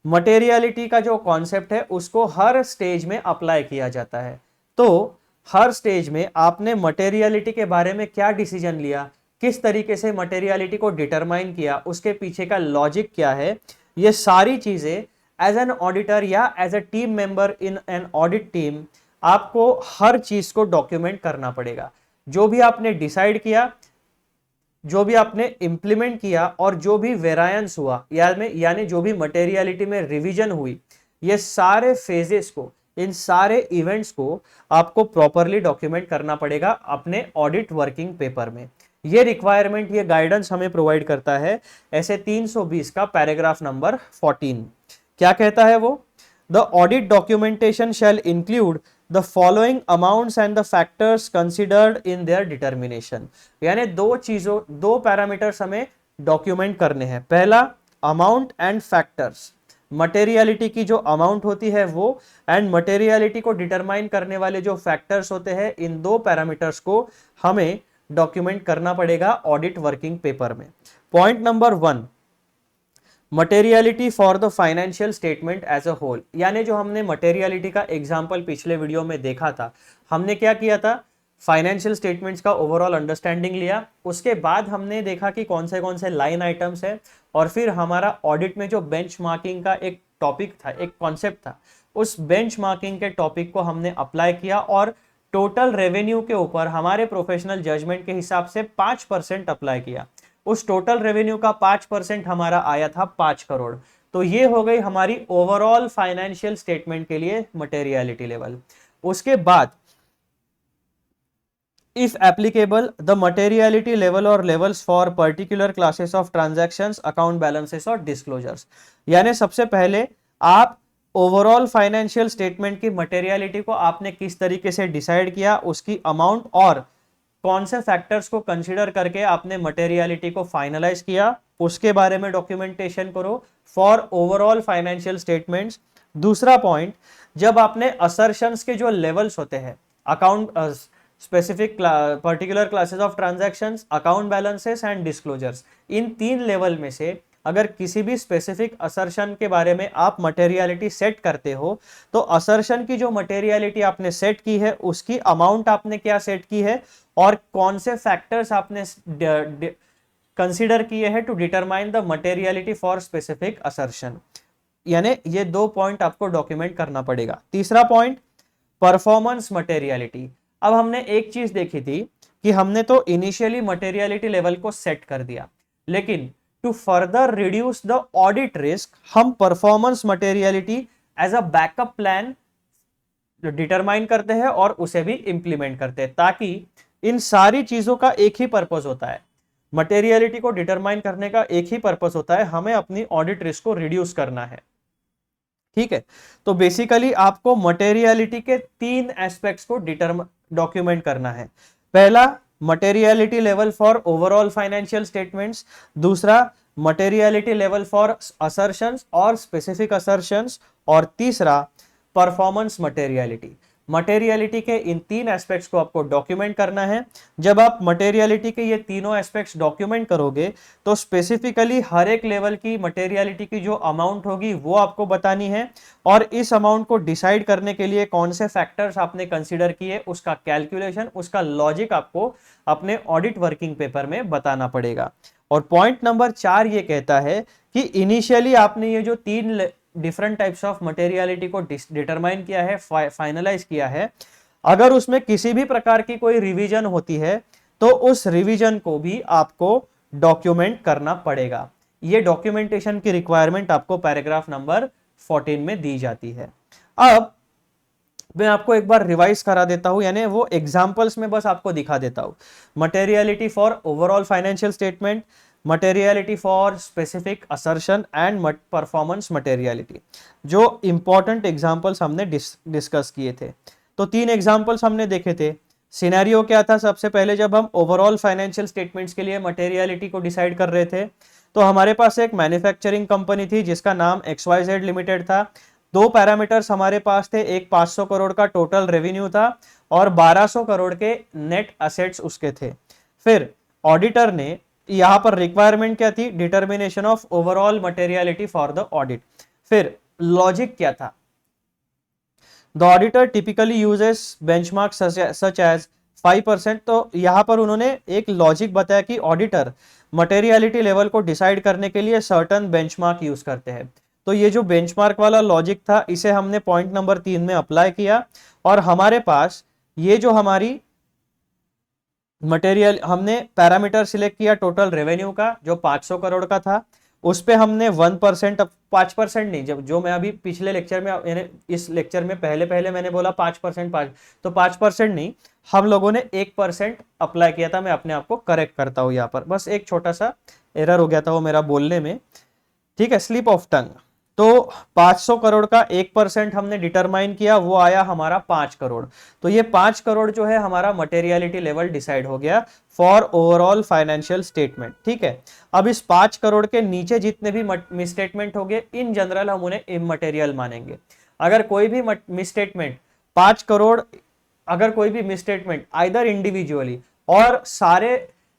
मटेरियलिटी का जो कॉन्सेप्ट है उसको हर स्टेज में अप्लाई किया जाता है। तो हर स्टेज में आपने मटेरियलिटी के बारे में क्या डिसीजन लिया, किस तरीके से मटेरियलिटी को डिटरमाइन किया, उसके पीछे का लॉजिक क्या है, ये सारी चीजें एज एन ऑडिटर या as a team member in an audit team आपको हर चीज को डॉक्यूमेंट करना पड़ेगा। जो भी आपने डिसाइड किया, जो भी आपने इंप्लीमेंट किया और जो भी वेरिएंस हुआ यानी जो भी मटेरियलिटी में रिवीजन हुई, ये सारे फेजेस को, इन सारे इवेंट्स को आपको प्रॉपरली डॉक्यूमेंट करना पड़ेगा अपने ऑडिट वर्किंग पेपर में। ये रिक्वायरमेंट, ये गाइडेंस हमें प्रोवाइड करता है ऐसे 320 का पैराग्राफ नंबर 14। क्या कहता है वो, the audit documentation shall include the following amounts and the factors considered in their determination। यानी दो पैरामीटर्स हमें डॉक्यूमेंट करने हैं। पहला अमाउंट एंड फैक्टर्स, मटेरियलिटी की जो अमाउंट होती है वो, एंड मटेरियलिटी को डिटरमाइन करने वाले जो फैक्टर्स होते हैं, इन 2 पैरामीटर्स को हमें डॉक्यूमेंट करना पड़ेगा ऑडिट वर्किंग पेपर में। Point number 1, materiality for the financial statement as a whole. यानी जो हमने मटेरियलिटी का एग्जांपल पिछले वीडियो में देखा था, हमने क्या किया था, फाइनेंशियल स्टेटमेंट्स का ओवरऑल अंडरस्टैंडिंग लिया, उसके बाद हमने देखा कि कौन से लाइन आइटम्स है, और फिर हमारा ऑडिट में जो बेंचमार्किंग का एक टॉपिक था, एक कॉन्सेप्ट था, उस बेंचमार्किंग के टॉपिक को हमने अप्लाई किया और टोटल रेवेन्यू के ऊपर हमारे प्रोफेशनल जजमेंट के हिसाब से 5% अप्लाई किया। उस टोटल रेवेन्यू का 5% हमारा आया था 5 करोड़। तो ये हो गई हमारी ओवरऑल फाइनेंशियल स्टेटमेंट के लिए मटेरियलिटी लेवल। उसके बाद if applicable the materiality level और levels for particular classes of transactions, account balances और डिस्क्लोजर्स। यानी सबसे पहले आप ओवरऑल फाइनेंशियल स्टेटमेंट की मटेरियलिटी को आपने किस तरीके से डिसाइड किया, उसकी अमाउंट और कौन से फैक्टर्स को कंसीडर करके आपने मटेरियलिटी को फाइनलाइज किया, उसके बारे में डॉक्यूमेंटेशन करो फॉर ओवरऑल फाइनेंशियल स्टेटमेंट्स। दूसरा पॉइंट, जब आपने असर्शंस के जो लेवल्स होते हैं, account specific particular classes of transactions, account balances and disclosures, in 3 level में से अगर किसी भी स्पेसिफिक असर्शन के बारे में आप मटेरियलिटी सेट करते हो, तो असर्शन की जो मटेरियलिटी आपने सेट की है उसकी अमाउंट आपने क्या सेट की है और कौन से फैक्टर्स आपने कंसीडर किए हैं to determine the materiality for specific assertion. यानी ये 2 पॉइंट आपको डॉक्यूमेंट करना पड़ेगा। तीसरा पॉइंट, परफॉर्मेंस मटेरियलिटी। अब हमने एक चीज देखी थी कि हमने तो इनिशियली मटेरियलिटी लेवल को सेट कर दिया, लेकिन to further reduce the audit risk हम performance materiality as a backup plan determine करते हैं और उसे भी इंप्लीमेंट करते हैं, ताकि इन सारी चीजों का एक ही पर्पस होता है। मटेरियलिटी को डिटरमाइन करने का एक ही पर्पस होता है, हमें अपनी ऑडिट रिस्क को रिड्यूस करना है। ठीक है, तो बेसिकली आपको मटेरियलिटी के 3 एस्पेक्ट्स को डॉक्यूमेंट करना है। पहला, materiality level for overall financial statements. दूसरा, मटेरियलिटी लेवल फॉर असर्शंस और स्पेसिफिक असर्शंस। और तीसरा, परफॉर्मेंस मटेरियलिटी। मटेरियलिटी के इन 3 एस्पेक्ट्स को आपको डॉक्यूमेंट करना है। जब आप मटेरियलिटी के ये तीनों एस्पेक्ट्स डॉक्यूमेंट करोगे तो स्पेसिफिकली हर एक लेवल की मटेरियलिटी की जो अमाउंट होगी वो आपको बतानी है, और इस अमाउंट को डिसाइड करने के लिए कौन से फैक्टर्स आपने कंसीडर किए उसका कैलकुलेशन, उसका लॉजिक आपको अपने ऑडिट वर्किंग पेपर में बताना पड़ेगा। और पॉइंट नंबर 4 ये कहता है कि इनिशियली आपने ये जो 3 डिफरेंट टाइप्स ऑफ मटेरियलिटी को डिटरमाइन किया है, फाइनलाइज किया है, अगर उसमें किसी भी प्रकार की कोई रिवीजन होती है तो उस रिवीजन को भी आपको डॉक्यूमेंट करना पड़ेगा। ये डॉक्यूमेंटेशन की रिक्वायरमेंट आपको पैराग्राफ नंबर 14 में दी जाती है। अब मैं आपको एक बार रिवाइज करा देता हूं, यानी वो एग्जांपल्स में बस आपको दिखा देता हूं। Materiality for overall financial statement, materiality for specific assertion and performance materiality, जो इंपॉर्टेंट एग्जांपल्स हमने डिस्कस किए थे। तो 3 एग्जांपल्स हमने देखे थे। सिनेरियो क्या था, सबसे पहले जब हम ओवरऑल फाइनेंशियल स्टेटमेंट्स के लिए मटेरियलिटी को डिसाइड कर रहे थे तो हमारे पास एक मैन्युफैक्चरिंग कंपनी थी जिसका नाम XYZ लिमिटेड था। 2 पैरामीटर्स हमारे पास थे, एक 500 करोड़ का टोटल रेवेन्यू था और 1200 करोड़ के नेट असेट्स उसके थे। फिर ऑडिटर ने यहां पर रिक्वायरमेंट क्या थी, determination of overall materiality for the audit. फिर लॉजिक क्या था, the auditor typically uses benchmark such as 5%। तो यहां पर उन्होंने एक लॉजिक बताया कि ऑडिटर मटेरियलिटी लेवल को डिसाइड करने के लिए सर्टन बेंचमार्क यूज करते हैं। तो ये जो बेंचमार्क वाला लॉजिक था इसे हमने पॉइंट नंबर 3 में अप्लाई किया, और हमारे पास ये जो हमारी मटेरियल हमने पैरामीटर सिलेक्ट किया टोटल रेवेन्यू का जो 500 करोड़ का था, उस पे हमने 1%, 5% नहीं, जब जो मैं अभी पिछले लेक्चर में यानी इस लेक्चर में पहले मैंने बोला 5%, तो 5% नहीं, हम लोगों ने 1% अप्लाई किया था। मैं अपने आप को करेक्ट करता हूं, यहाँ पर बस एक छोटा सा एरर हो गया था वो मेरा बोलने में, ठीक है, स्लिप ऑफ टंग। तो 500 करोड़ का 1% हमने डिटरमाइन किया, वो आया हमारा 5 करोड़। तो ये 5 करोड़ जो है हमारा मटेरियलिटी लेवल डिसाइड हो गया फॉर ओवरऑल फाइनेंशियल स्टेटमेंट। ठीक है, अब इस 5 करोड़ के नीचे जितने भी मिसस्टेटमेंट हो गए इन जनरल हम उन्हें इमटेरियल मानेंगे। अगर कोई भी मिसस्टेटमेंट 5 करोड़, अगर कोई भी मिसस्टेटमेंट आइदर इंडिविजुअली और सारे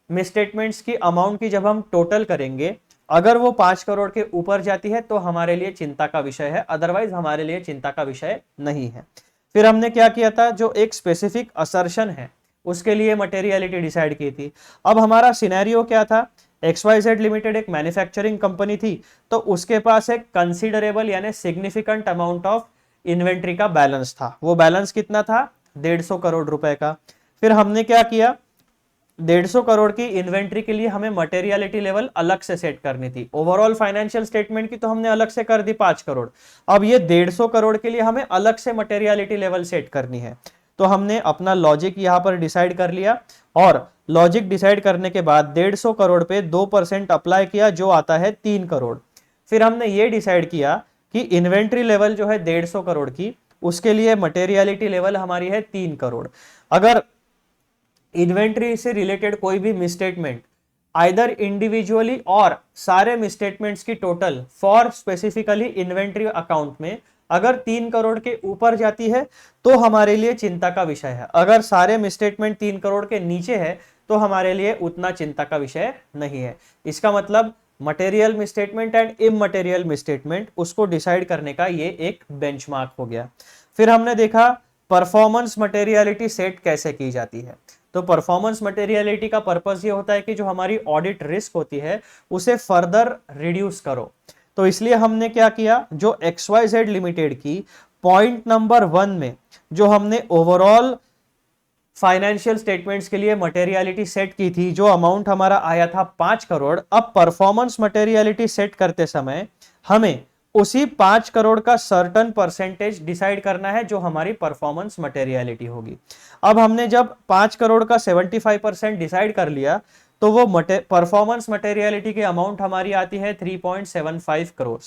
मिसस्टेटमेंट्स की अमाउंट की जब हम टोटल करेंगे, अगर वो 5 करोड़ के ऊपर जाती है तो हमारे लिए चिंता का विषय है, अदरवाइज हमारे लिए चिंता का विषय नहीं है। फिर हमने क्या किया था, जो एक स्पेसिफिक असर्शन है उसके लिए मटेरियलिटी डिसाइड की थी। अब हमारा सिनेरियो क्या था, XYZ लिमिटेड एक मैन्युफैक्चरिंग कंपनी थी, तो उसके पास एक कंसीडरेबल यानी सिग्निफिकेंट अमाउंट ऑफ इन्वेंट्री का बैलेंस था। वो बैलेंस कितना था, 150 करोड़ रुपए का। फिर हमने क्या किया, 150 करोड़ की इन्वेंट्री के लिए हमें मटेरियलिटी लेवल अलग से सेट करनी थी। ओवरऑल फाइनेंशियल स्टेटमेंट की तो हमने अलग से कर दी 5 करोड़, अब ये 150 करोड़ के लिए हमें अलग से मटेरियलिटी लेवल सेट करनी है। तो हमने अपना लॉजिक यहां पर डिसाइड कर लिया, और लॉजिक डिसाइड करने के बाद 150 करोड़ पे 2% अप्लाई किया जो आता है 3 करोड़। फिर हमने ये डिसाइड किया कि इन्वेंट्री लेवल जो है 150 करोड़ की, उसके लिए मटेरियलिटी लेवल हमारी है 3 करोड़। अगर इन्वेंट्री से रिलेटेड कोई भी मिसस्टेटमेंट आइदर इंडिविजुअली और सारे मिसस्टेटमेंट्स की total for specifically inventory account में अगर 3 करोड़ के ऊपर जाती है तो हमारे लिए चिंता का विषय है। अगर सारे मिसस्टेटमेंट 3 करोड़ के नीचे है तो हमारे लिए उतना चिंता का विषय नहीं है। इसका मतलब material misstatement and immaterial misstatement उसको डिसाइड करने का ये एक बेंचमार्क हो गया। फिर हमने देखा परफॉर्मेंस मटेरियलिटी सेट कैसे की जाती है। तो परफॉर्मेंस मटेरियलिटी का पर्पस ये होता है कि जो हमारी ऑडिट रिस्क होती है उसे फर्दर रिड्यूस करो। तो इसलिए हमने क्या किया, जो XYZ लिमिटेड की पॉइंट नंबर 1 में जो हमने ओवरऑल फाइनेंशियल स्टेटमेंट्स के लिए मटेरियलिटी सेट की थी, जो अमाउंट हमारा आया था 5 करोड़, अब परफॉर्मेंस मटेरियलिटी सेट करते समय हमें उसी 5 करोड़ का सर्टन परसेंटेज डिसाइड करना है जो हमारी परफॉर्मेंस मटेरियलिटी होगी। अब हमने जब 5 करोड़ का 75% डिसाइड कर लिया तो वो परफॉर्मेंस मटेरियलिटी की अमाउंट हमारी आती है 3.75 करोड़।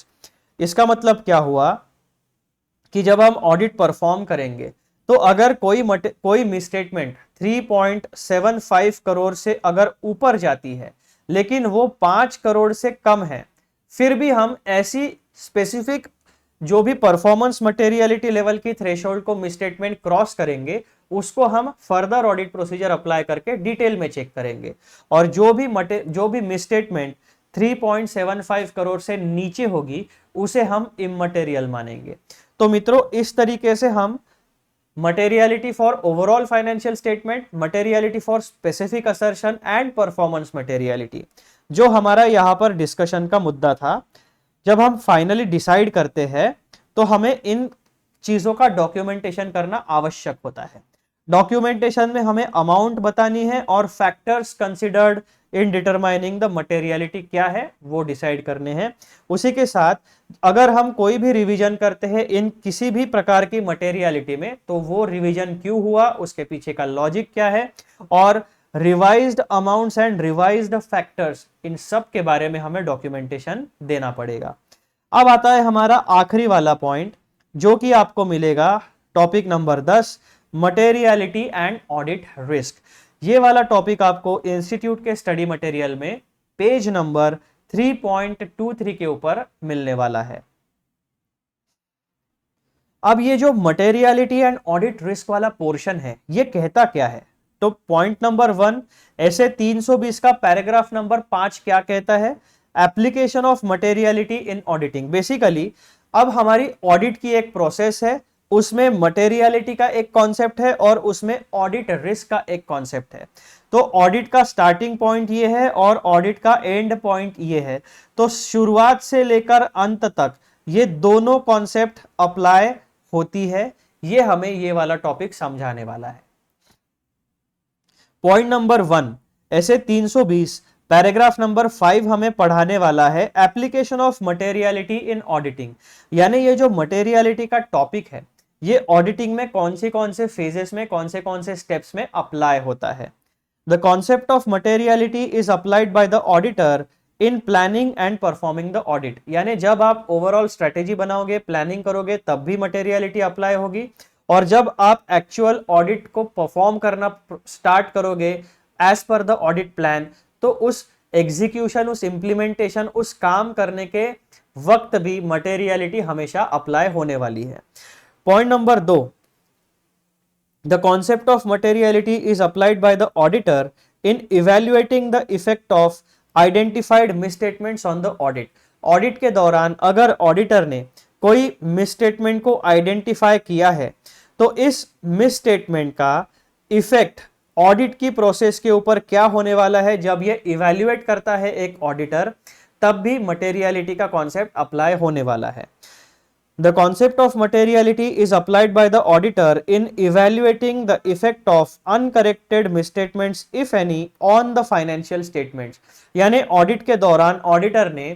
इसका मतलब क्या हुआ कि जब हम ऑडिट परफॉर्म करेंगे तो अगर कोई मिसस्टेटमेंट 3.75 करोड़ से अगर ऊपर जाती है लेकिन वो 5 करोड़ से कम है, फिर भी हम ऐसी स्पेसिफिक जो भी परफॉर्मेंस मटेरियलिटी लेवल की थ्रेशोल्ड को मिसस्टेटमेंट क्रॉस करेंगे उसको हम फर्दर ऑडिट प्रोसीजर अप्लाई करके डिटेल में चेक करेंगे। और जो भी मिसस्टेटमेंट 3.75 करोड़ से नीचे होगी उसे हम इमटेरियल मानेंगे। तो मित्रों, इस तरीके से हम materiality for overall financial statement, materiality for specific assertion and performance materiality, जो हमारा यहां पर डिस्कशन का मुद्दा था, जब हम फाइनली डिसाइड करते हैं तो हमें इन चीजों का डॉक्यूमेंटेशन करना आवश्यक होता है। डॉक्यूमेंटेशन में हमें अमाउंट बतानी है और factors considered in determining the materiality क्या है वो डिसाइड करने हैं। उसी के साथ अगर हम कोई भी रिवीजन करते हैं इन किसी भी प्रकार की मटेरियलिटी में तो वो रिवीजन क्यों हुआ, उसके पीछे का लॉजिक क्या है, और revised amounts and revised factors, इन सब के बारे में हमें डॉक्यूमेंटेशन देना पड़ेगा। अब आता है हमारा आखिरी वाला पॉइंट जो कि आपको मिलेगा topic number 10, materiality and audit risk. ये वाला टॉपिक आपको इंस्टीट्यूट के स्टडी मटेरियल में पेज नंबर 3.23 के ऊपर मिलने वाला है। अब ये जो मटेरियलिटी एंड ऑडिट रिस्क वाला पोर्शन है ये कहता क्या है, तो पॉइंट नंबर 1 ऐसे 320 का पैराग्राफ नंबर 5 क्या कहता है, application of materiality in auditing. Basically अब हमारी ऑडिट की एक प्रोसेस है, उसमें मटेरियलिटी का एक कॉन्सेप्ट है और उसमें ऑडिट रिस्क का एक कॉन्सेप्ट है। तो ऑडिट का स्टार्टिंग पॉइंट ये है और ऑडिट का एंड पॉइंट ये है। तो शुरुआत से लेकर अंत तक ये दोनों कॉन्सेप्ट अप्लाई होती है, ये हमें ये वाला टॉपिक समझाने वाला है। पॉइंट नंबर 1 ऐसे 320 पैराग्राफ नंबर 5 हमें पढ़ाने वाला है application of materiality in auditing. यानी ये जो मटेरियलिटी का टॉपिक है ये ऑडिटिंग में कौन से फेजेस में कौन से स्टेप्स में अप्लाई होता है। The concept of materiality is applied by the auditor in planning and performing the audit. यानी जब आप ओवरऑल स्ट्रेटेजी बनाओगे, प्लानिंग करोगे, तब भी मटेरियलिटी अप्लाई होगी, और जब आप एक्चुअल ऑडिट को परफॉर्म करना स्टार्ट करोगे as per the audit plan, तो उस एग्जीक्यूशन, उस इंप्लीमेंटेशन, उस काम करने के वक्त भी मटेरियलिटी हमेशा अप्लाई होने वाली है। Point number 2, the concept of materiality is applied by the auditor in evaluating the effect of identified misstatements on the audit. Audit के दौरान अगर ऑडिटर ने कोई मिसस्टेटमेंट को आइडेंटिफाई किया है तो इस मिसस्टेटमेंट का इफेक्ट ऑडिट की प्रोसेस के ऊपर क्या होने वाला है, जब ये इवैल्यूएट करता है एक ऑडिटर, तब भी मटेरियलिटी का कॉन्सेप्ट अप्लाई होने वाला है। The concept of materiality is applied by the auditor in evaluating the effect of uncorrected misstatements, if any, on the financial statements। यानी ऑडिट के दौरान ऑडिटर ने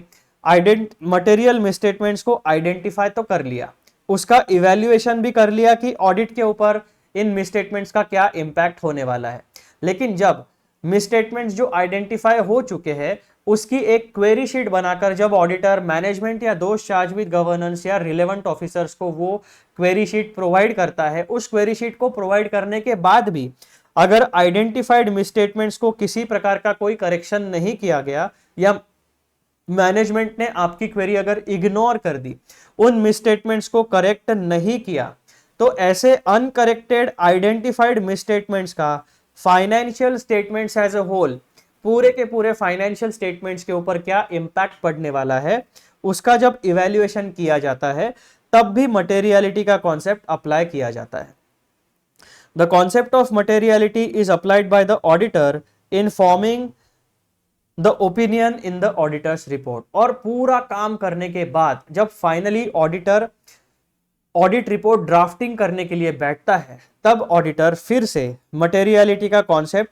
मटेरियल मिसस्टेटमेंट्स को आइडेंटिफाई तो कर लिया, उसका इवैल्यूएशन भी कर लिया कि ऑडिट के ऊपर इन मिसस्टेटमेंट्स का क्या इंपैक्ट होने वाला है। लेकिन जब मिसस्टेटमेंट्स जो आइडेंटिफाई हो चुके हैं उसकी एक क्वेरी शीट बनाकर जब ऑडिटर मैनेजमेंट या दोस्त चार्ज विद गवर्नेंस या रिलेवेंट ऑफिसर्स को वो क्वेरी शीट प्रोवाइड करता है, उस क्वेरी शीट को प्रोवाइड करने के बाद भी अगर आइडेंटिफाइड मिसस्टेटमेंट्स को किसी प्रकार का कोई करेक्शन नहीं किया गया या मैनेजमेंट ने आपकी क्वेरी अगर इग्नोर कर दी, उन मिसस्टेटमेंट्स को करेक्ट नहीं किया, तो ऐसे अनकरेक्टेड आइडेंटिफाइड मिसस्टेटमेंट्स का financial statements as a whole, पूरे के पूरे फाइनेंशियल स्टेटमेंट्स के ऊपर क्या इंपैक्ट पड़ने वाला है, उसका जब इवैल्यूएशन किया जाता है तब भी मटेरियलिटी का कॉन्सेप्ट अप्लाई किया जाता है। The concept of materiality is applied by the auditor in forming the opinion in the auditors report. और पूरा काम करने के बाद जब finally auditor audit report drafting करने के लिए बैठता है, तब ऑडिटर फिर से मटेरियलिटी का कॉन्सेप्ट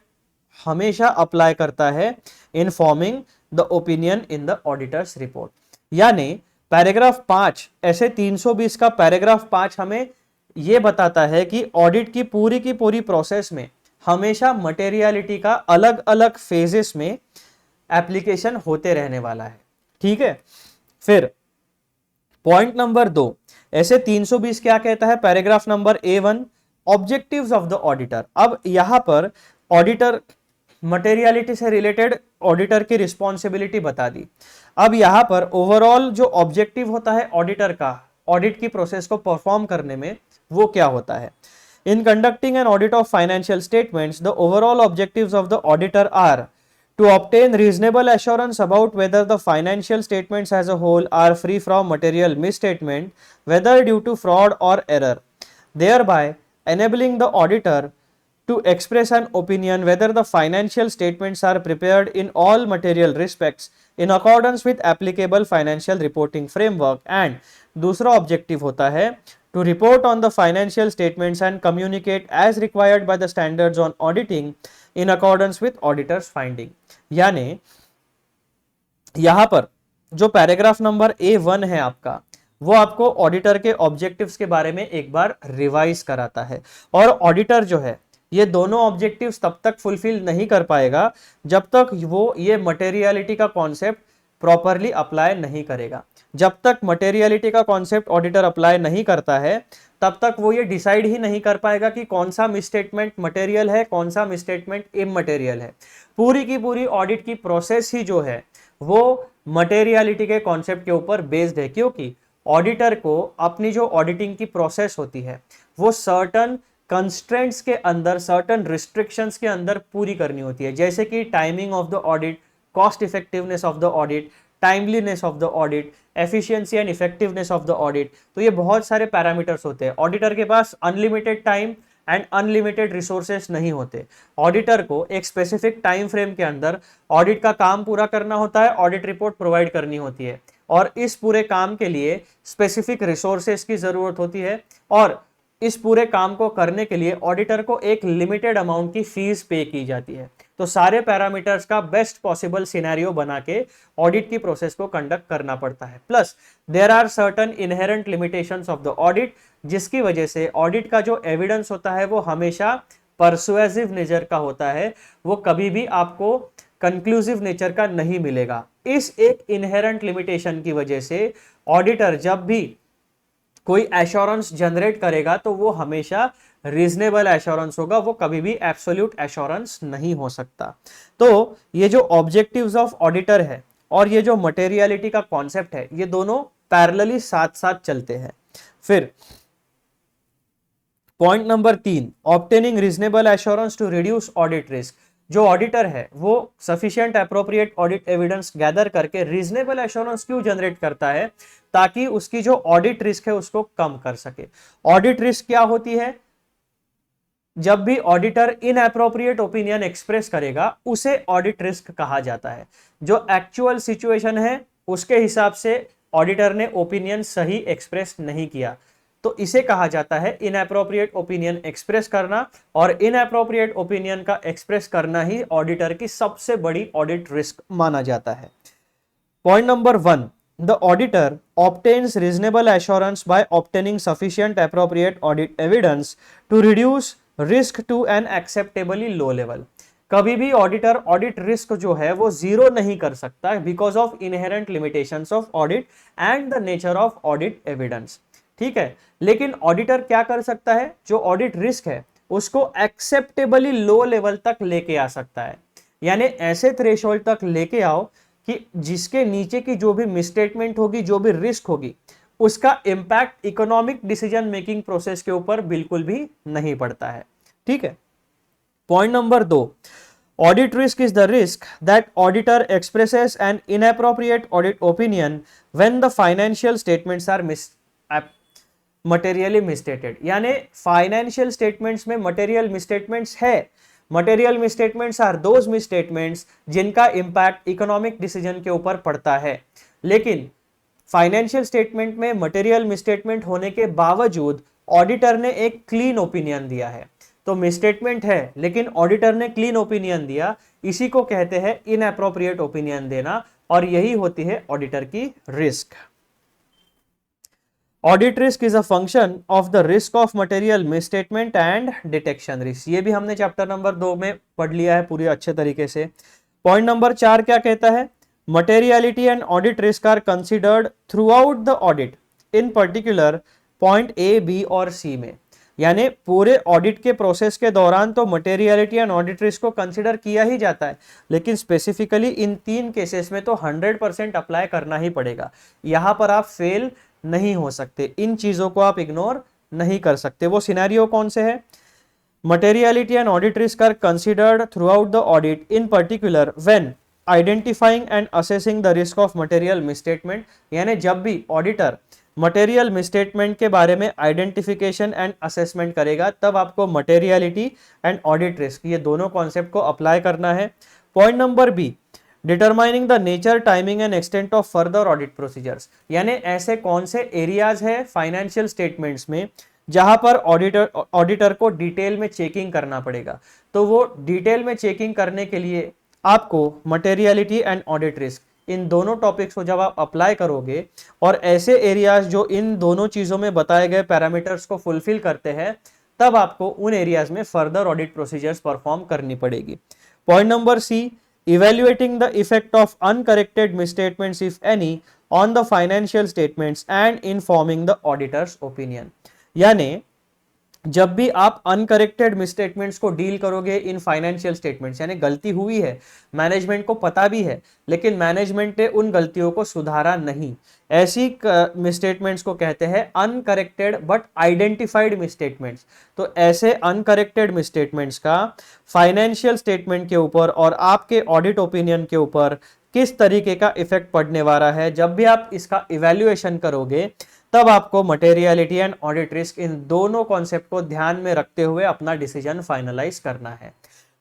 हमेशा अप्लाई करता है in forming the opinion in the auditors report. यानी पैराग्राफ 5, ऐसे 320 का पैराग्राफ 5 हमें यह बताता है कि ऑडिट की पूरी प्रोसेस में हमेशा मटेरियलिटी का अलग अलग फेजेस में एप्लीकेशन होते रहने वाला है। ठीक है, फिर पॉइंट नंबर 2, ऐसे 320 क्या कहता है, paragraph number A1 objectives of the auditor. अब यहां पर ऑडिटर मटेरियलिटी से रिलेटेड ऑडिटर की रिस्पॉन्सिबिलिटी बता दी। अब यहां पर ओवरऑल जो ऑब्जेक्टिव होता है ऑडिटर का ऑडिट की प्रोसेस को परफॉर्म करने में, वो क्या होता है। In conducting an audit of financial statements, the overall objectives of the auditor are to obtain reasonable assurance about whether the financial statements as a whole are free from material misstatement, whether due to fraud or error, thereby enabling the auditor to express an opinion whether the financial statements are prepared in all material respects in accordance with applicable financial reporting framework। and दूसरा objective होता है to report on the financial statements and communicate as required by the standards on auditing in accordance with auditors finding। यानी यहां पर जो paragraph number A1 है आपका, वो आपको ऑडिटर के ऑब्जेक्टिव्स के बारे में एक बार रिवाइज कराता है। और ऑडिटर जो है ये दोनों ऑब्जेक्टिव्स तब तक फुलफिल नहीं कर पाएगा जब तक वो ये मटेरियलिटी का कॉन्सेप्ट प्रॉपरली अप्लाई नहीं करेगा। जब तक मटेरियलिटी का कॉन्सेप्ट ऑडिटर अप्लाई नहीं करता है, तब तक वो ये डिसाइड ही नहीं कर पाएगा कि कौन सा मिसस्टेटमेंट मटेरियल है, कौन सा मिसस्टेटमेंट इमटेरियल है। पूरी की पूरी ऑडिट की प्रोसेस ही जो है वो मटेरियलिटी के कॉन्सेप्ट के ऊपर बेस्ड है, क्योंकि ऑडिटर को अपनी जो ऑडिटिंग की प्रोसेस होती है वो सर्टन कंस्ट्रेंट्स के अंदर, सर्टन रिस्ट्रिक्शंस के अंदर पूरी करनी होती है, जैसे कि timing of the audit, cost effectiveness of the audit, timeliness of the audit, efficiency and effectiveness of the audit. तो ये बहुत सारे पैरामीटर्स होते हैं। ऑडिटर के पास unlimited time and unlimited resources नहीं होते। ऑडिटर को एक स्पेसिफिक टाइम फ्रेम के अंदर ऑडिट का काम पूरा करना होता है, ऑडिट रिपोर्ट प्रोवाइड करनी होती है, और इस पूरे काम के लिए स्पेसिफिक रिसोर्सेस की जरूरत होती है, और इस पूरे काम को करने के लिए ऑडिटर को एक लिमिटेड अमाउंट की फीस पे की जाती है। तो सारे पैरामीटर्स का बेस्ट पॉसिबल सिनेरियो बना के ऑडिट की प्रोसेस को कंडक्ट करना पड़ता है। Plus there are certain inherent limitations of the audit, जिसकी वजह से ऑडिट का जो एविडेंस होता है वो हमेशा परसुएसिव नेचर का होता है, वो कभी भी आपको कंक्लूसिव नेचर का नहीं मिलेगा। इस एक इनहेरेंट लिमिटेशन की वजह से ऑडिटर जब भी कोई एश्योरेंस जनरेट करेगा तो वो हमेशा रीजनेबल एश्योरेंस होगा, वो कभी भी एब्सोल्यूट एश्योरेंस नहीं हो सकता। तो ये जो ऑब्जेक्टिव्स ऑफ ऑडिटर है और ये जो मटेरियलिटी का कॉन्सेप्ट है, ये दोनों पैरेलली साथ साथ चलते हैं। फिर point number 3, obtaining reasonable assurance to reduce audit risk. जो ऑडिटर है वो sufficient appropriate audit evidence gather करके रीजनेबल एश्योरेंस क्यों जनरेट करता है, ताकि उसकी जो ऑडिट रिस्क है उसको कम कर सके। ऑडिट रिस्क क्या होती है, जब भी ऑडिटर इनएप्रोप्रिएट ओपिनियन एक्सप्रेस करेगा उसे ऑडिट रिस्क कहा जाता है। जो एक्चुअल सिचुएशन है उसके हिसाब से ऑडिटर ने ओपिनियन सही एक्सप्रेस नहीं किया, तो इसे कहा जाता है इनएप्रोप्रिएट ओपिनियन एक्सप्रेस करना, और इनएप्रोप्रिएट ओपिनियन का एक्सप्रेस करना ही ऑडिटर की सबसे बड़ी ऑडिट रिस्क माना जाता है। Point number 1, the auditor obtains reasonable assurance by obtaining sufficient appropriate audit evidence to reduce risk to an acceptably low level। कभी भी ऑडिटर ऑडिट रिस्क जो है वो जीरो नहीं कर सकता because of inherent limitations of audit and the nature of audit evidence. ठीक है, लेकिन ऑडिटर क्या कर सकता है, जो ऑडिट रिस्क है उसको एक्सेप्टेबली लो लेवल तक लेके आ सकता है। यानी ऐसे थ्रेशोल्ड तक लेके आओ कि जिसके नीचे की जो भी मिसस्टेटमेंट होगी, जो भी रिस्क होगी, उसका impact economic decision making process के ऊपर बिल्कुल भी नहीं पड़ता है। ठीक है। Point number 2, audit risk is the risk that auditor expresses an inappropriate audit opinion when the financial statements are materially misstated. यानी फाइनेंशियल स्टेटमेंट्स में मटेरियल मिसस्टेटमेंट्स है। Material misstatements are those misstatements जिनका इंपैक्ट इकोनॉमिक डिसीजन के ऊपर पड़ता है। लेकिन financial statement में मटेरियल मिसस्टेटमेंट होने के बावजूद ऑडिटर ने एक क्लीन ओपिनियन दिया है। तो मिसस्टेटमेंट है लेकिन ऑडिटर ने क्लीन ओपिनियन दिया, इसी को कहते हैं इनएप्रोप्रिएट ओपिनियन देना, और यही होती है ऑडिटर की risk. Audit risk is a function of the risk of material misstatement and detection risk. ये भी हमने चैप्टर नंबर 2 में पढ़ लिया है पूरी अच्छे तरीके से। पॉइंट नंबर 4 क्या कहता है? Materiality and audit risk are considered throughout the audit, in particular point A, B और सी में। यानी पूरे ऑडिट के प्रोसेस के दौरान तो मटेरियलिटी एंड ऑडिट रिस्क को कंसिडर किया ही जाता है, लेकिन स्पेसिफिकली इन 3 केसेस में तो 100% अप्लाई करना ही पड़ेगा। यहां पर आप फेल नहीं हो सकते, इन चीजों को आप इग्नोर नहीं कर सकते। वो सिनेरियो कौन से है? Materiality and audit risk are considered throughout the audit, in particular when identifying and assessing the risk of material misstatement. यानी जब भी ऑडिटर मटेरियल मिसस्टेटमेंट के बारे में आइडेंटिफिकेशन एंड असेसमेंट करेगा, तब आपको मटेरियलिटी एंड ऑडिट रिस्क, ये दोनों कॉन्सेप्ट को अप्लाई करना है। Point number B, determining the nature, timing and extent of further audit procedures. यानी ऐसे कौन से एरियाज है फाइनेंशियल स्टेटमेंट्स में जहां पर ऑडिटर को डिटेल में चेकिंग करना पड़ेगा। तो वो डिटेल में चेकिंग करने के लिए आपको मटेरियलिटी एंड ऑडिट रिस्क, इन दोनों टॉपिक्स को जब आप अप्लाई करोगे और ऐसे एरियाज जो इन दोनों चीजों में बताए गए पैरामीटर्स को फुलफिल करते हैं, तब आपको उन एरियाज में फर्दर ऑडिट प्रोसीजर्स परफॉर्म करनी पड़ेगी। Point number C, evaluating the effect of uncorrected misstatements if any on the financial statements and informing the auditor's opinion। यानी जब भी आप अनकरेक्टेड मिसस्टेटमेंट्स को डील करोगे इन फाइनेंशियल स्टेटमेंट्स, यानी गलती हुई है, मैनेजमेंट को पता भी है, लेकिन मैनेजमेंट ने उन गलतियों को सुधारा नहीं, ऐसी मिसस्टेटमेंट्स को कहते हैं अनकरेक्टेड बट आइडेंटिफाइड मिसस्टेटमेंट्स। तो ऐसे अनकरेक्टेड मिसस्टेटमेंट्स का फाइनेंशियल स्टेटमेंट के ऊपर और आपके ऑडिट ओपिनियन के ऊपर किस तरीके का इफेक्ट पड़ने वाला है, जब भी आप इसका इवैल्यूएशन करोगे, तब आपको मटेरियलिटी एंड ऑडिट रिस्क, इन दोनों कॉन्सेप्ट को ध्यान में रखते हुए अपना डिसीजन फाइनलाइज करना है।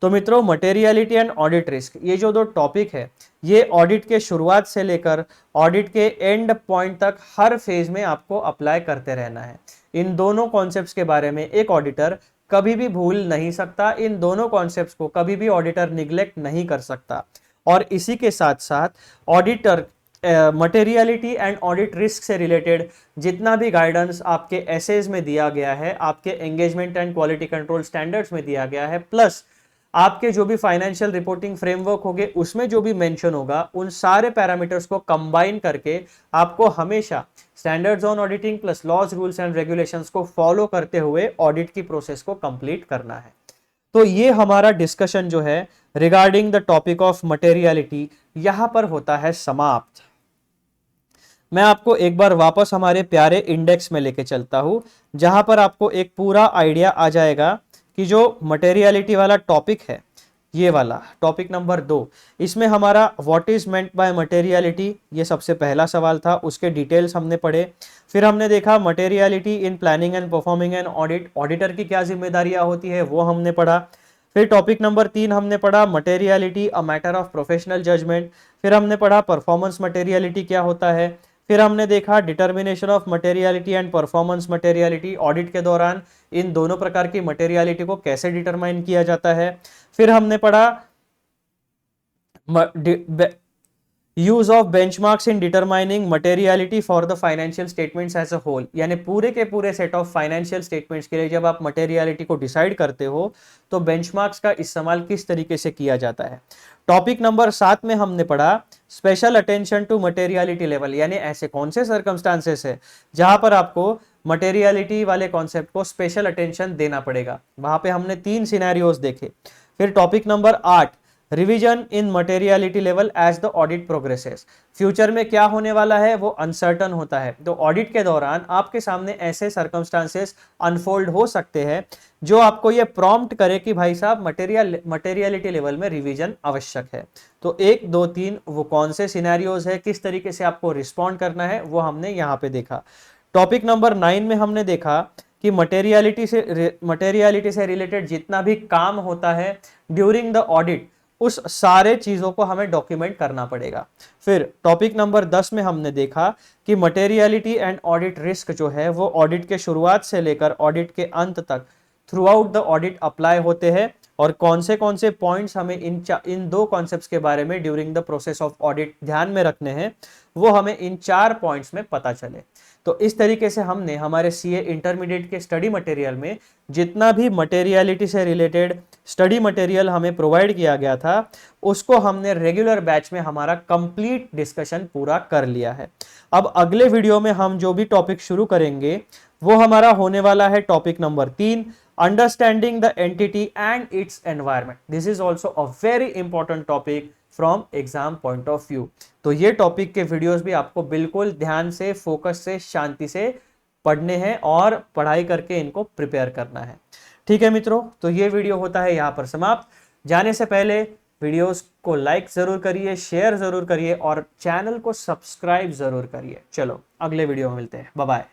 तो मित्रों, मटेरियलिटी एंड ऑडिट रिस्क, ये जो दो टॉपिक है, ये ऑडिट के शुरुआत से लेकर ऑडिट के एंड पॉइंट तक हर फेज में आपको अप्लाई करते रहना है। इन दोनों कॉन्सेप्ट्स के बारे में एक ऑडिटर कभी भी भूल नहीं सकता, इन दोनों कॉन्सेप्ट्स को कभी भी ऑडिटर निग्लेक्ट नहीं कर सकता। और इसी के साथ साथ auditor materiality and audit risk से रिलेटेड जितना भी गाइडेंस आपके एसेज में दिया गया है, आपके engagement and quality control standards में दिया गया है, प्लस आपके जो भी फाइनेंशियल रिपोर्टिंग फ्रेमवर्क होंगे उसमें जो भी मेंशन होगा, उन सारे पैरामीटर्स को कंबाइन करके आपको हमेशा standards on auditing plus laws, rules and regulations को फॉलो करते हुए ऑडिट की प्रोसेस को कंप्लीट करना है। तो ये हमारा डिस्कशन जो है regarding the topic of materiality यहां पर होता है समाप्त। मैं आपको एक बार वापस हमारे प्यारे इंडेक्स में लेके चलता हूं, जहां पर आपको एक पूरा आइडिया आ जाएगा कि जो मटेरियलिटी वाला टॉपिक है, ये वाला टॉपिक नंबर 2, इसमें हमारा what is meant by materiality, ये सबसे पहला सवाल था, उसके डिटेल्स हमने पढ़े। फिर हमने देखा materiality in planning and performing an audit, auditor की क्या जिम्मेदारियां होती है वो हमने पढ़ा। फिर टॉपिक नंबर 3 हमने पढ़ा materiality a matter of professional judgement. फिर हमने पढ़ा परफॉर्मेंस मटेरियलिटी क्या होता है। फिर हमने देखा determination of materiality and performance materiality, audit के दौरान इन दोनों प्रकार की मटेरियलिटी को कैसे डिटरमाइन किया जाता है। फिर हमने पढ़ा use of benchmarks in determining materiality for the financial statements as a whole, यानी पूरे के पूरे सेट ऑफ फाइनेंशियल स्टेटमेंट्स के लिए जब आप मटेरियलिटी को डिसाइड करते हो तो बेंचमार्क्स का इस्तेमाल किस तरीके से किया जाता है। टॉपिक नंबर 7 में हमने पढ़ा special attention to materiality level, यानी ऐसे कौन से सर्कमस्टांसेस है जहां पर आपको मटेरियलिटी वाले कॉन्सेप्ट को स्पेशल अटेंशन देना पड़ेगा। वहां पे हमने 3 सिनेरियोस देखे। फिर topic number 8, revision in materiality level as the audit progresses. Future में क्या होने वाला है वो अनसर्टन होता है, तो ऑडिट के दौरान आपके सामने ऐसे सर्कमस्टांसेस अनफोल्ड हो सकते हैं जो आपको ये प्रॉम्प्ट करे कि भाई साहब मटेरियलिटी लेवल में रिवीजन आवश्यक है। तो 1 2 3 वो कौन से सिनेरियोज है, किस तरीके से आपको रिस्पॉन्ड करना है, वो हमने यहाँ पे देखा। टॉपिक नंबर 9 में हमने देखा कि मटेरियलिटी से रिलेटेड जितना भी काम होता है ड्यूरिंग द ऑडिट, उस सारे चीजों को हमें डॉक्यूमेंट करना पड़ेगा। फिर टॉपिक नंबर 10 में हमने देखा कि मटेरियलिटी एंड ऑडिट रिस्क जो है वो ऑडिट के शुरुआत से लेकर ऑडिट के अंत तक through out the audit apply होते हैं, और कौन से पॉइंट्स हमें इन 2 कॉन्सेप्ट्स के बारे में during the process of audit ध्यान में रखने हैं, वो हमें इन 4 पॉइंट्स में पता चले। तो इस तरीके से हमने हमारे सीए इंटरमीडिएट के स्टडी मटेरियल में जितना भी मटेरियलिटी से रिलेटेड स्टडी मटेरियल हमें प्रोवाइड किया गया था उसको हमने रेगुलर बैच में हमारा कंप्लीट डिस्कशन पूरा कर लिया है। अब अगले वीडियो में हम जो भी टॉपिक शुरू करेंगे वो हमारा होने वाला है topic number 3, understanding the entity and its environment. This is also a very important topic from exam point of view. तो ये टॉपिक के वीडियोस भी आपको बिल्कुल ध्यान से, फोकस से, शांति से पढ़ने हैं और पढ़ाई करके इनको प्रिपेयर करना है। ठीक है मित्रों, तो ये वीडियो होता है यहाँ पर समाप्त। जाने से पहले वीडियोस को लाइक जरूर करिए, शेयर जरूर करिए और चैनल को सब्सक्राइब जरूर करिए। चलो अगले वीडियो में मिलते हैं, बाय बाय।